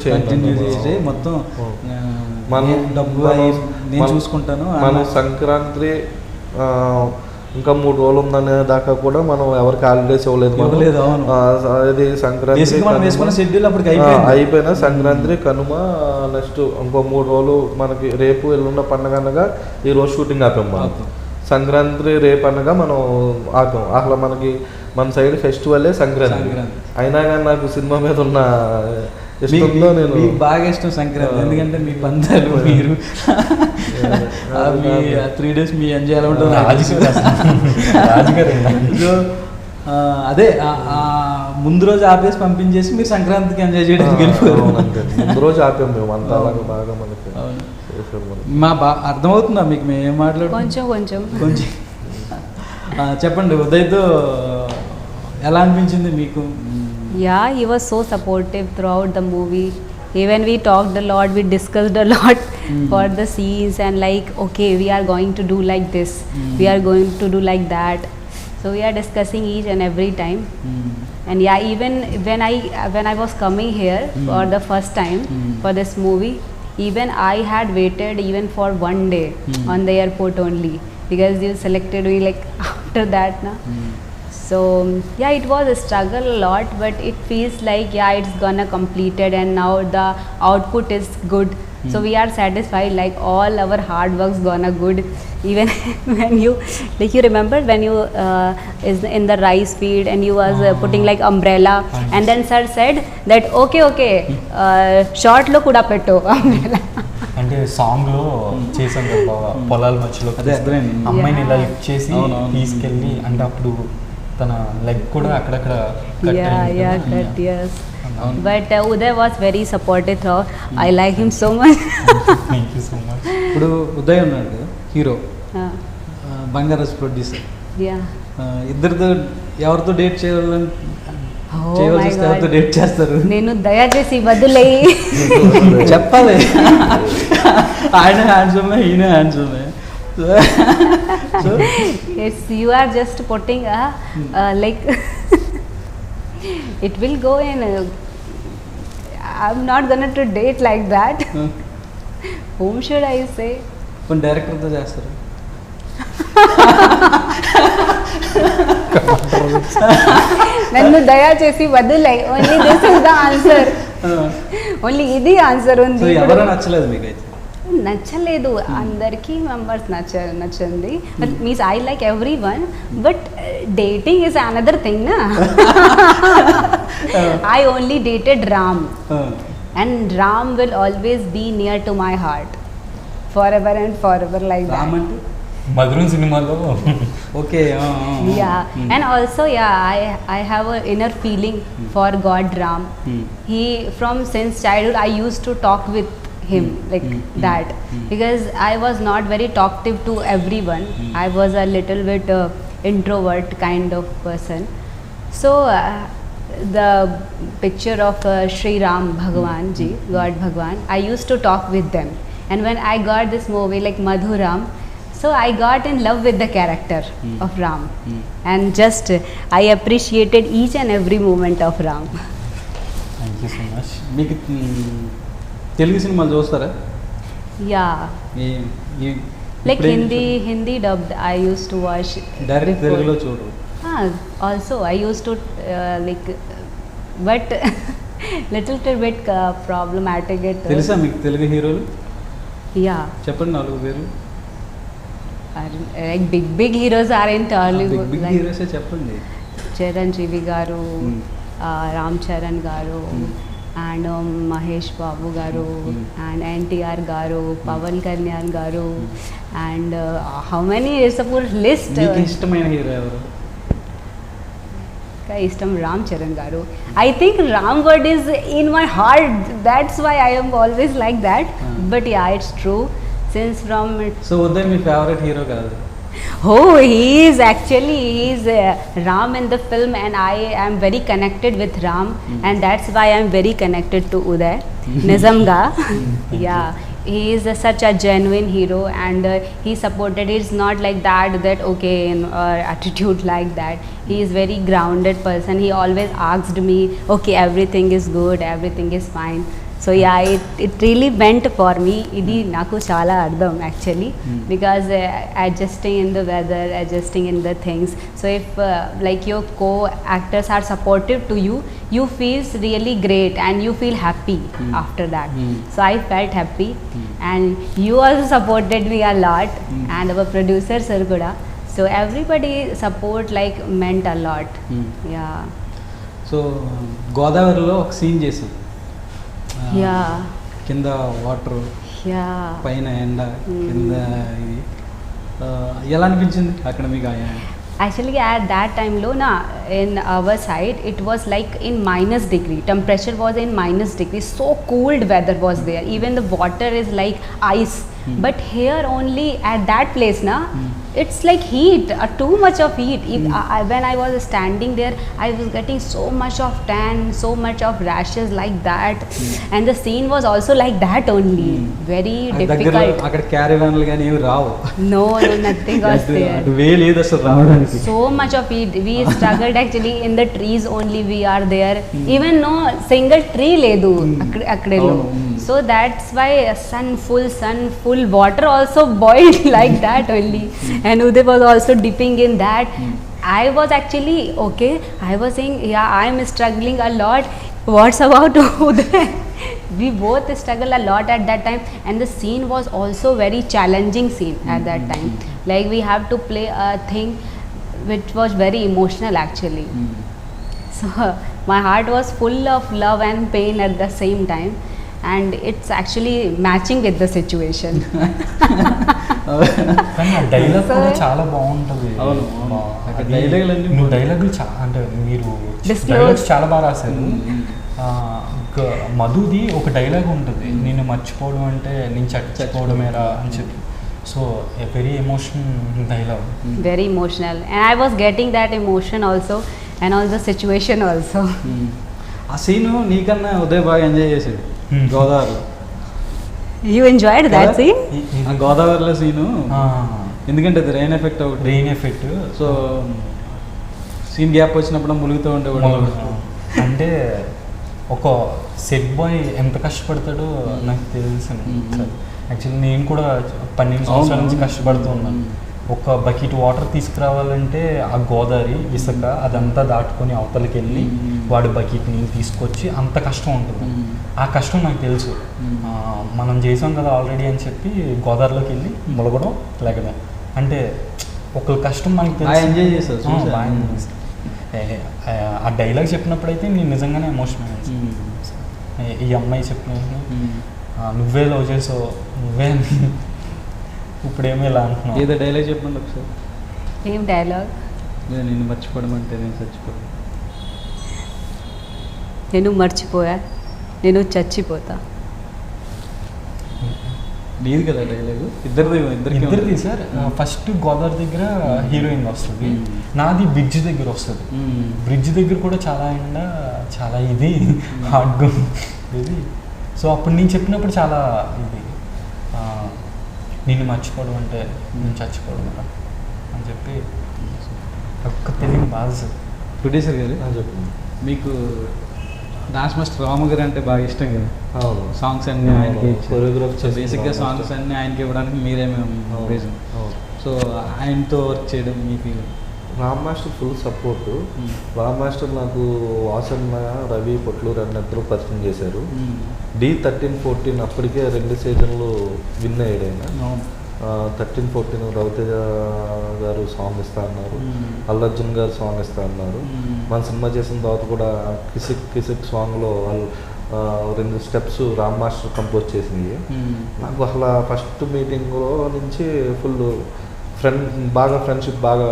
చేసి మొత్తం డబ్బు నేను చూసుకుంటాను. మన సంక్రాంతి ఇంకా 3 రోజులు ఉందనే దాకా కూడా మనం ఎవరికి హాలిడేస్ ఇవ్వలేదు. అది సంక్రాంతి అయిపోయినా సంక్రాంతి కనుమ నెక్స్ట్ ఇంకో 3 రోజులు మనకి రేపు ఎల్లుండ పండుగ అనగా ఈరోజు షూటింగ్ ఆపాం. మనం సంక్రాంతి రేపు అనగా మనం ఆపాం. అసలు మనకి మన సైడ్ ఫెస్టివలే సంక్రాంతి. అయినా కానీ నాకు సినిమా మీద ఉన్న ఇష్టంలో నేను బాగా ఇష్టం సంక్రాంతి. ఎందుకంటే మీ పందాలు, మీరు 3 days మీ ఎంజాయ్ ఎలా ఉంటుంది. అదే ముందు రోజు ఆపేసి పంపించేసి మీరు సంక్రాంతికి ఎంజాయ్ చేయడానికి వెళ్ళిపోయారు. ముందు రోజు ఆపాం మేము అంతా బాగా మనకి. అర్థమవుతుందా మీకు మేము ఏం మాట్లాడు? కొంచెం చెప్పండి, ఉదయ్తో ఎలా అనిపించింది మీకు? Yeah, he was so supportive throughout the movie. Even we talked a lot, we discussed a lot for the scenes and like, okay, we are going to do like this, we are going to do like that. So we are discussing each and every time. And yeah, even when I was coming here for the first time for this movie, even I had waited even for 1 day on the airport only, because you selected me like after that na. So yeah, it was a struggle a lot, but it feels like yeah, it's gonna completed and now the output is good. So we are satisfied, like all our hard work's gonna good. Even when you like, you remember when you is in the rice field and you was putting like umbrella, and then sir said that okay short lo kuda petto umbrella. అంటే సాంగ్ లో చేసాం కదా పొలాల మధ్యలో అమ్మాయిని ఇలా లిఫ్ట్ చేసి తీసుకెళ్ళి, అంటే అప్పుడు తన లెగ్ కూడా అక్కడక్కడ cut, yes. But Uday was very supportive throughout. I like him so much. Thank you so much. ఇప్పుడు ఉదయ్ ఉన్నాడు కదా హీరో, బంగారస్ ప్రొడ్యూసర్. ఇద్దరితో ఎవరితో డేట్ చేయాలని ఎవరితో డేట్ చేస్తారు? నేను దయచేసి వదిలేయి చెప్పాలి. ఆయన హ్యాండ్సమ్, ఈయన handsome. So it's, you are just putting like it will go in I'm not gonna to date like that. Whom should I say? కొన్ని డైరెక్టర్తో చేస్తారు. నన్ను దయచేసి వదిలేయి. Only this is the answer. Only ఇది ఆన్సర్ ఉంది. ఎవరు నచ్చలేదు మీకైతే? నచ్చలేదు, అందరికీ మెంబర్స్ నచ్చింది. But means I like every one, but dating is another thing నా. I only dated Ram, Ah. and Ram will always be near to my heart, forever and forever, like Ram that. అంటే మధురం సినిమాలో okay. Yeah, and also I have a inner feeling for God Ram. He, from since childhood I used to talk with him like that, because I was not very talkative to everyone. I was a little bit introvert kind of person. So the picture of Sri Ram Bhagwan ji, God Bhagwan, I used to talk with them, and when I got this movie like Madhuram, so I got in love with the character of Ram, and just I appreciated each and every moment of Ram. Thank you so much. మీకు తెలుగు సినిమాలు చూస్తారా? Yeah, ఈ- ఈ- like ఇప్పుడే Hindi dubbed I used to watch. Direct before. తెలుగులో చూడరు. Also I used to like, but little bit problematic it. తెలుసా మీకు తెలుగు హీరోలు? Yeah, చెప్పండి 4 పేరు. like big heroes are in Tollywood. Big Like హీరోసే చెప్పండి. Chiranjeevi garu, Ram Charan garu, Hmm. and Mahesh Babu garu, and NTR garu, Pawan Kalyan garu, and how many is a full list. మీకు ఇష్టమైన హీరో ఎవరు? Istam Ram Charan garu. I think Ram word is in my heart. That's why I am always like that. But yeah, it's true. Since from so Uday me favourite hero కాదు? oh, he is Ram in the film, and I am very connected with Ram, and that's why I am very connected to Uday Nizamga. Yeah, he is such a genuine hero, and he supported. It's not like that okay, attitude like that. He is very grounded person. He always asked me, okay, everything is good, everything is fine. So yeah, it really meant for me. Idi naku chala ardham actually, because adjusting in the weather, adjusting in the things. So if like your co-actors are supportive to you, you feels really great and you feel happy after that. So I felt happy, and you also supported me a lot, and our producer sir kuda. So everybody support like meant a lot. Yeah. So గోదావరిలో ఒక సీన్ చేసాం. Yeah. కింద వాటర్, Yeah. పైన ఎండ, కింద ఇది ఎలా అనిపించింది అక్కడ మీకు? Actually, at that time, Lona, in our side, it was like in minus degree. Temperature was in minus degree. So cold weather was there. Even the water is like ice. But here only at that place, na, it's like heat, too much of heat. When I was standing there, I was getting so much of tan, so much of rashes like that. And the scene was also like that only. Very దగ్గర difficult. అక్కడ క్యారీవాన్లు కానీ ఏమి రావు. No, nothing was there. అటు వే లేదు అసలు రావడానికి. So much of it. We struggled actually in the trees only. We are there. Even no single tree ledu akadelo. So that's why sun full water also boiled like that only. And Uday was also dipping in that. I was actually okay. I was saying, yeah, I am struggling a lot. What's about Uday? We both struggled a lot at that time, and the scene was also very challenging scene at that time. Like we have to play a thing which was very emotional actually. So my heart was full of love and pain at the same time, and it's actually matching with the situation. కానీ ఆ డైలాగ్ కూడా చాలా బాగుంటుంది. అవును, అవును. అక్కడ డైలాగులన్నీ నువ్వు డైలాగులు అంటే మీరు Disclose. డైలాగ్స్ చాలా బాగా రాశారు. మధుది ఒక డైలాగ్ ఉంటుంది, నేను మర్చిపోవడం అంటే నేను చచ్చిపోవడమేరా అని చెప్పి. So a very emotional dialogue. Very emotional, and I was getting that emotion also, and all the situation also. ఆ సీను నీకన్నా ఉదయ్ బాగా ఎంజాయ్ చేసాడు గోదావరిలో. You enjoyed that కదా? scene? ఆ గోదావరిలో సీను, ఎందుకంటే అది రెయిన్ ఎఫెక్ట్ ఒకటి. Rain effect. So scene gap వచ్చినప్పుడు ములుగుతూ ఉండేవాడు. అంటే ఒక సెట్ బాయ్ ఎంత కష్టపడతాడో నాకు తెలిసింది. యాక్చువల్లీ నేను కూడా 12 సంవత్సరాల నుంచి కష్టపడుతూ ఉన్నాను. ఒక బకెట్ వాటర్ తీసుకురావాలంటే ఆ గోదావరి ఇసుక అదంతా దాటుకొని అవతలకి వెళ్ళి వాడు బకెట్ నీళ్ళు తీసుకొచ్చి అంత కష్టం ఉంటుంది. ఆ కష్టం నాకు తెలుసు. మనం చేసాం కదా ఆల్రెడీ అని చెప్పి గోదావరిలోకి వెళ్ళి ములగడం లేకడం అంటే ఒక కష్టం మనకి తెలుసు. ఎంజాయ్ చేశారు. బాగా enjoy చేశాను. ఆ డైలాగ్ చెప్పినప్పుడైతే నేను నిజంగానే ఎమోషనల్ అయ్యాను. ఈ అమ్మాయి చెప్పిన నువ్వే లవ్ చేసావు, నువ్వే ఇప్పుడేమో ఇలా అంటున్నావు. ఏదో డైలాగ్ చెప్పండి ఒకసారి. ఏం డైలాగ్? నేను మర్చిపోవడం అంటే నేను చచ్చిపోవడం. నేను మర్చిపోయా, నేను చచ్చిపోతా. నీది కదా డైలాగు? ఇద్దరిది సార్. ఫస్ట్ గోదావరి దగ్గర హీరోయిన్ వస్తుంది, నాది బ్రిడ్జ్ దగ్గర వస్తుంది. బ్రిడ్జ్ దగ్గర కూడా చాలా ఎండ, చాలా ఇది హార్డ్గా ఇది. సో అప్పుడు నేను చెప్పినప్పుడు చాలా ఇది నిన్ను మర్చిపోవడం అంటే నేను చచ్చిపోవడం అని చెప్పి ఒక్క తెలియని బాధ సార్. ప్రొడ్యూసర్ గారు చెప్పండి. మీకు డాన్స్ మాస్టర్ రాము గారు అంటే బాగా ఇష్టం కదా? అవును. సాంగ్స్ అన్నీ ఆయనకి కొరియోగ్రాఫ్ సో బేసిక్గా సాంగ్స్ అన్నీ ఆయనకి ఇవ్వడానికి మీరేమేమి రీజన్? సో ఆయనతో వర్క్ చేయడం మీ feeling? Ram master full support. Ram master నాకు వాసన్న, రవి, పొట్లూరు అన్న ఇద్దరు పరిచయం చేశారు. D13-14 అప్పటికే 2 సీజన్లు విన్ అయ్యాడు ఆయన. 13-14 రవితేజ గారు సాంగ్ ఇస్తా అన్నారు, అల్లు అర్జున్ గారు సాంగ్ ఇస్తా అన్నారు. మన సినిమా చేసిన తర్వాత కూడా కిసిక్ కిసిక్ సాంగ్లో వాళ్ళు 2 స్టెప్స్ రామ్ మాస్టర్ కంపోజ్ చేసినవి. నాకు అసలు ఫస్ట్ మీటింగ్లో నుంచి ఫుల్ ఫ్రెండ్షిప్ బాగా,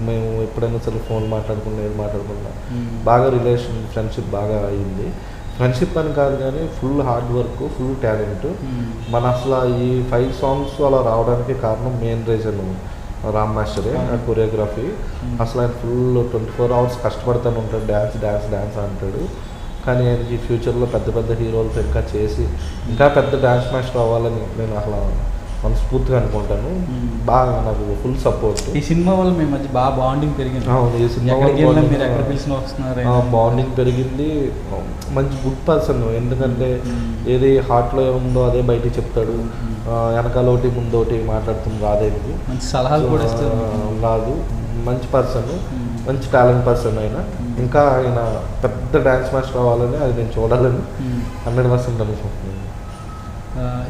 మేము ఎప్పుడైనా సరే ఫోన్ మాట్లాడుకున్నా ఏది మాట్లాడుకున్నా బాగా ఫ్రెండ్షిప్ బాగా అయింది. ఫ్రెండ్షిప్ అని కాదు కానీ full hard work, full talent. మన అసలు ఈ 5 సాంగ్స్ అలా రావడానికి కారణం మెయిన్ రీజన్ రామ్ మాస్టరే. ఆ కొరియోగ్రఫీ అసలు ఆయన ఫుల్ 24 hours కష్టపడుతూనే ఉంటాడు, డ్యాన్స్ అంటాడు. కానీ ఆయనకి ఫ్యూచర్లో పెద్ద పెద్ద హీరోలతో ఇంకా చేసి ఇంకా పెద్ద డ్యాన్స్ మాస్టర్ అవ్వాలని నేను అసలు మనస్ఫూర్తిగా అనుకుంటాను. బాగా నాకు ఫుల్ సపోర్ట్. ఈ సినిమా వల్ల మీ మధ్య బాగా బాండింగ్ పెరిగింది. అవును, ఈ సినిమా మీరు ఎక్కడ పిలిచిన వస్తున్నారు, బాండింగ్ పెరిగింది. మంచి గుడ్ పర్సన్. ఎందుకంటే ఏది హార్ట్లో ఉందో అదే బయటికి చెప్తాడు. వెనకాల ఒకటి ముందు ఒకటి మాట్లాడుతుంది రాదేమిటి, మంచి సలహాలు కూడా రాదు. మంచి పర్సన్, మంచి టాలెంట్ పర్సన్ అయినా. ఇంకా ఆయన పెద్ద డ్యాన్స్ మాస్టర్ అవ్వాలని అది నేను చూడాలని 100% అనుకుంటున్నాను.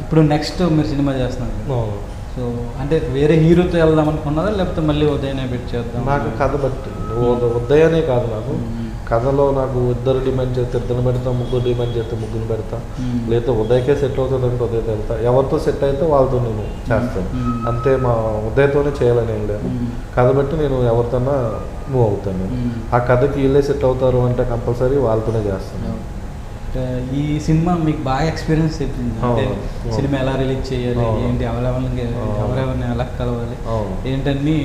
ఇప్పుడు నెక్స్ట్ మీరు సినిమా చేస్తున్నారు, సో అంటే వేరే హీరోతో వెళ్దాం అనుకున్నారా లేకపోతే మళ్ళీ ఉదయనే పెట్టి చేద్దాం? నాకు కథ బట్టి ఉదయనే కాదు, నాకు కథలో నాకు 2 డిమాండ్ చేస్తే 2 పెడతా, 3 డిమాండ్ చేస్తే 3 పెడతా. లేదా ఉదయకే సెట్ అవుతుంది అంటే ఉదయతో వెళ్తా. ఎవరితో సెట్ అయితే వాళ్ళతో నేను చేస్తాను అంతే. మా ఉదయతోనే చేయాలని ఏం లేదు. కథ బట్టి నేను ఎవరితోనా మూవ్ అవుతాను. ఆ కథకి వీళ్ళే సెట్ అవుతారు అంటే కంపల్సరీ వాళ్ళతోనే చేస్తాను. ఈ సినిమా మీకు బాగా ఎక్స్పీరియన్స్ చెప్పింది, అంటే సినిమా ఎలా రిలీజ్ చేయాలి, ఏంటి ఎవరెవరిని ఎలా కలవాలి ఏంటన్నీ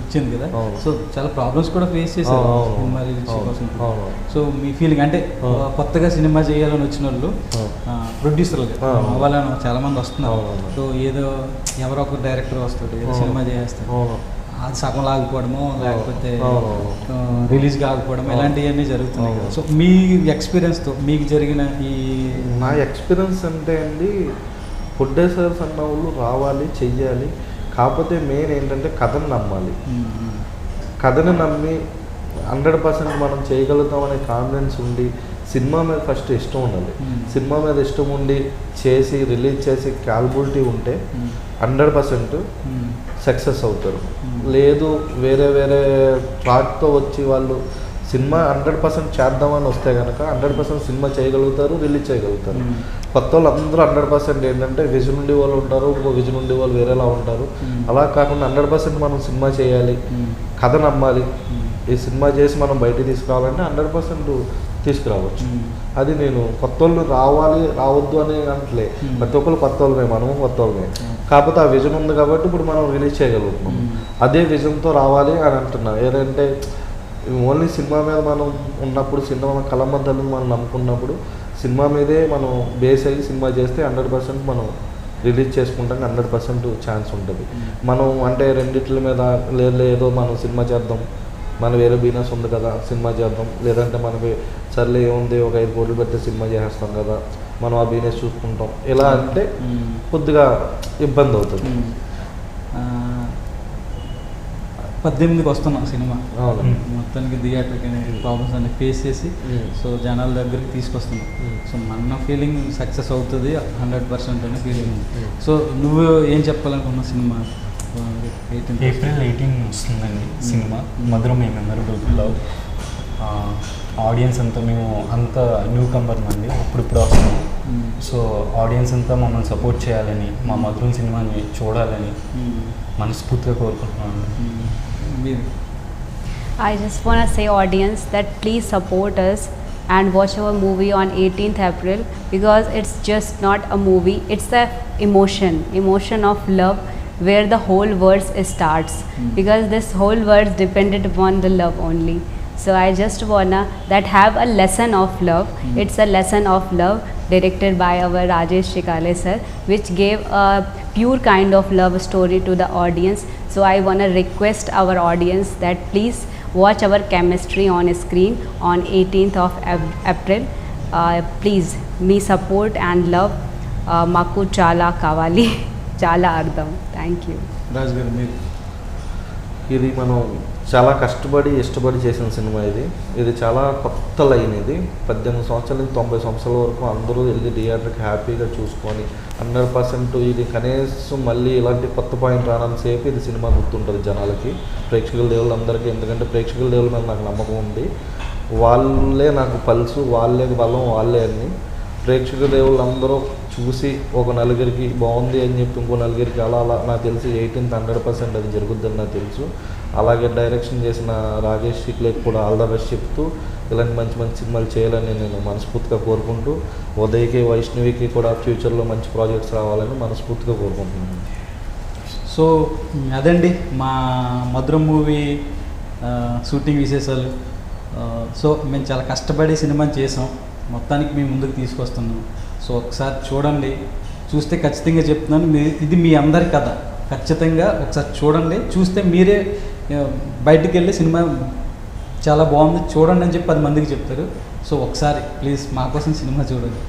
ఇచ్చింది కదా. సో చాలా ప్రాబ్లమ్స్ కూడా ఫేస్ చేశారు సినిమా రిలీజ్ కోసం. సో మీ ఫీలింగ్ అంటే కొత్తగా సినిమా చేయాలని వచ్చిన వాళ్ళు ప్రొడ్యూసర్లు అవ్వాలని చాలా మంది వస్తున్నారు. సో ఏదో ఎవరో ఒక డైరెక్టర్ వస్తాడు, ఏదో సినిమా చేస్తాడు, అది సగం లాగిపోవడము లేకపోతే రిలీజ్ కాకపోవడం ఇలాంటివన్నీ జరుగుతున్నాయి కదా. సో మీ ఎక్స్పీరియన్స్తో మీకు జరిగిన ఈ నా ఎక్స్పీరియన్స్ అంటే అండి, ప్రొడ్యూసర్స్ అన్న వాళ్ళు రావాలి చెయ్యాలి. కాకపోతే మెయిన్ ఏంటంటే కథను నమ్మాలి. కథను నమ్మి 100% మనం చేయగలుగుతాం అనే కాన్ఫిడెన్స్ ఉండి సినిమా మీద ఫస్ట్ ఇష్టం ఉండాలి. సినిమా మీద ఇష్టం ఉండి చేసి రిలీజ్ చేసి క్యాపబిలిటీ ఉంటే 100% సక్సెస్ అవుతారు. లేదు వేరే వేరే థాట్తో వచ్చి వాళ్ళు సినిమా 100% చేద్దామని వస్తే కనుక 100% సినిమా చేయగలుగుతారు, రిలీజ్ చేయగలుగుతారు. కొత్త వాళ్ళు అందరూ 100% ఏంటంటే విజన్ ఉండే వాళ్ళు ఉంటారు, ఇంకో విజన్ ఉండే వాళ్ళు వేరేలా ఉంటారు. అలా కాకుండా 100% మనం సినిమా చేయాలి, కథ నమ్మాలి. ఈ సినిమా చేసి మనం బయటికి తీసుకురావాలంటే 100% తీసుకురావచ్చు. అది నేను కొత్త వాళ్ళు రావాలి రావద్దు అని అంటలే. ప్రతి ఒక్కరు కొత్త వాళ్ళమే, మనము కొత్త వాళ్ళమే. కాకపోతే ఆ విజన్ ఉంది కాబట్టి ఇప్పుడు మనం రిలీజ్ చేయగలుగుతున్నాం. అదే విజన్తో రావాలి అని అంటున్నా. ఏదంటే ఓన్లీ సినిమా మీద మనం ఉన్నప్పుడు, సినిమా కళామద్దలను మనం నమ్ముకున్నప్పుడు సినిమా మీదే మనం బేస్ అయ్యి సినిమా చేస్తే 100% మనం రిలీజ్ చేసుకుంటాం. 100% ఛాన్స్ ఉంటుంది. మనం అంటే రెండిట్ల మీద లేదో మనం సినిమా చేద్దాం, మన వేరే బిజినెస్ ఉంది కదా సినిమా చేద్దాం, లేదంటే మనకి సర్లే ఏముంది ఒక 5 కోట్లు పెడితే సినిమా చేస్తాం కదా మనం ఆ బిజినెస్ చూసుకుంటాం, ఇలా అంటే కొద్దిగా ఇబ్బంది అవుతుంది. 18కి వస్తున్నాం సినిమా, మొత్తానికి థియేటర్కి ప్రాబ్లమ్స్ అన్ని ఫేస్ చేసి సో జనాల దగ్గరికి తీసుకొస్తున్నాం. సో మన ఫీలింగ్ సక్సెస్ అవుతుంది 100% అనే ఫీలింగ్ ఉంది. సో నువ్వు ఏం చెప్పాలనుకున్నావు? సినిమా April 18 వస్తుందండి సినిమా. మధురం ఏ మెమరబుల్ లవ్. ఆడియన్స్ అంతా మేము అంత న్యూ కమర్ అండి, ఇప్పుడు వస్తున్నాం. సో ఆడియన్స్ అంతా మమ్మల్ని సపోర్ట్ చేయాలని, మా మధురం సినిమాని చూడాలని మనస్ఫూర్తిగా కోరుకుంటున్నాను. I just want to say audience that please support us and watch our movie on 18th April, because it's just not a movie, it's a emotion of love where the whole world starts, because this whole world depended upon the love only. So I just wanna that have a lesson of love. It's a lesson of love directed by our Rajesh Shikale sir, which gave a pure kind of love story to the audience. So I wanna request our audience that please watch our chemistry on screen on 18th of April. Please me support and love. Maku chala kavali chala ardham. Thank you. రాజు గారు మీరు ఇది మనం చాలా కష్టపడి ఇష్టపడి చేసిన సినిమా ఇది చాలా కొత్త లైన్. ఇది 18 సంవత్సరాల నుంచి 90 సంవత్సరాల వరకు అందరూ వెళ్ళి థియేటర్కి హ్యాపీగా చూసుకొని 100% ఇది కనీసం మళ్ళీ ఇలాంటి కొత్త పాయింట్ రానంతసేపు ఇది సినిమా గుర్తుంటుంది జనాలకి, ప్రేక్షకుల దేవుళ్ళందరికీ. ఎందుకంటే ప్రేక్షకుల దేవుళ్ళ మీద నాకు నమ్మకం ఉంది. వాళ్ళే నాకు పల్సు, వాళ్ళే బలం, వాళ్ళే అన్ని. ప్రేక్షక దేవుళ్ళందరూ చూసి ఒక నలుగురికి బాగుంది అని చెప్పి ఇంకో నలుగురికి అలా నాకు తెలిసి 18th 100% అది జరుగుద్దని నాకు తెలుసు. అలాగే డైరెక్షన్ చేసిన రాజేష్ శిక్లేకి కూడా ఆల్ ద బెస్ట్ చెప్తూ ఇలాంటి మంచి మంచి సినిమాలు చేయాలని నేను మనస్ఫూర్తిగా కోరుకుంటూ, ఉదయ్కి వైష్ణవికి కూడా ఫ్యూచర్లో మంచి ప్రాజెక్ట్స్ రావాలని మనస్ఫూర్తిగా కోరుకుంటున్నాను. సో అదండి మా మధురం మూవీ షూటింగ్ విశేషాలు. సో మేము చాలా కష్టపడి సినిమాని చేసాం, మొత్తానికి మేము ముందుకు తీసుకొస్తున్నాం. సో ఒకసారి చూడండి, చూస్తే ఖచ్చితంగా చెప్తున్నాను ఇది మీ అందరి కథ. ఖచ్చితంగా ఒకసారి చూడండి, చూస్తే మీరే బయటికి వెళ్ళి సినిమా చాలా బాగుంది చూడండి అని చెప్పి 10 మందికి చెప్తారు. సో ఒకసారి ప్లీజ్ మా కోసం సినిమా చూడండి.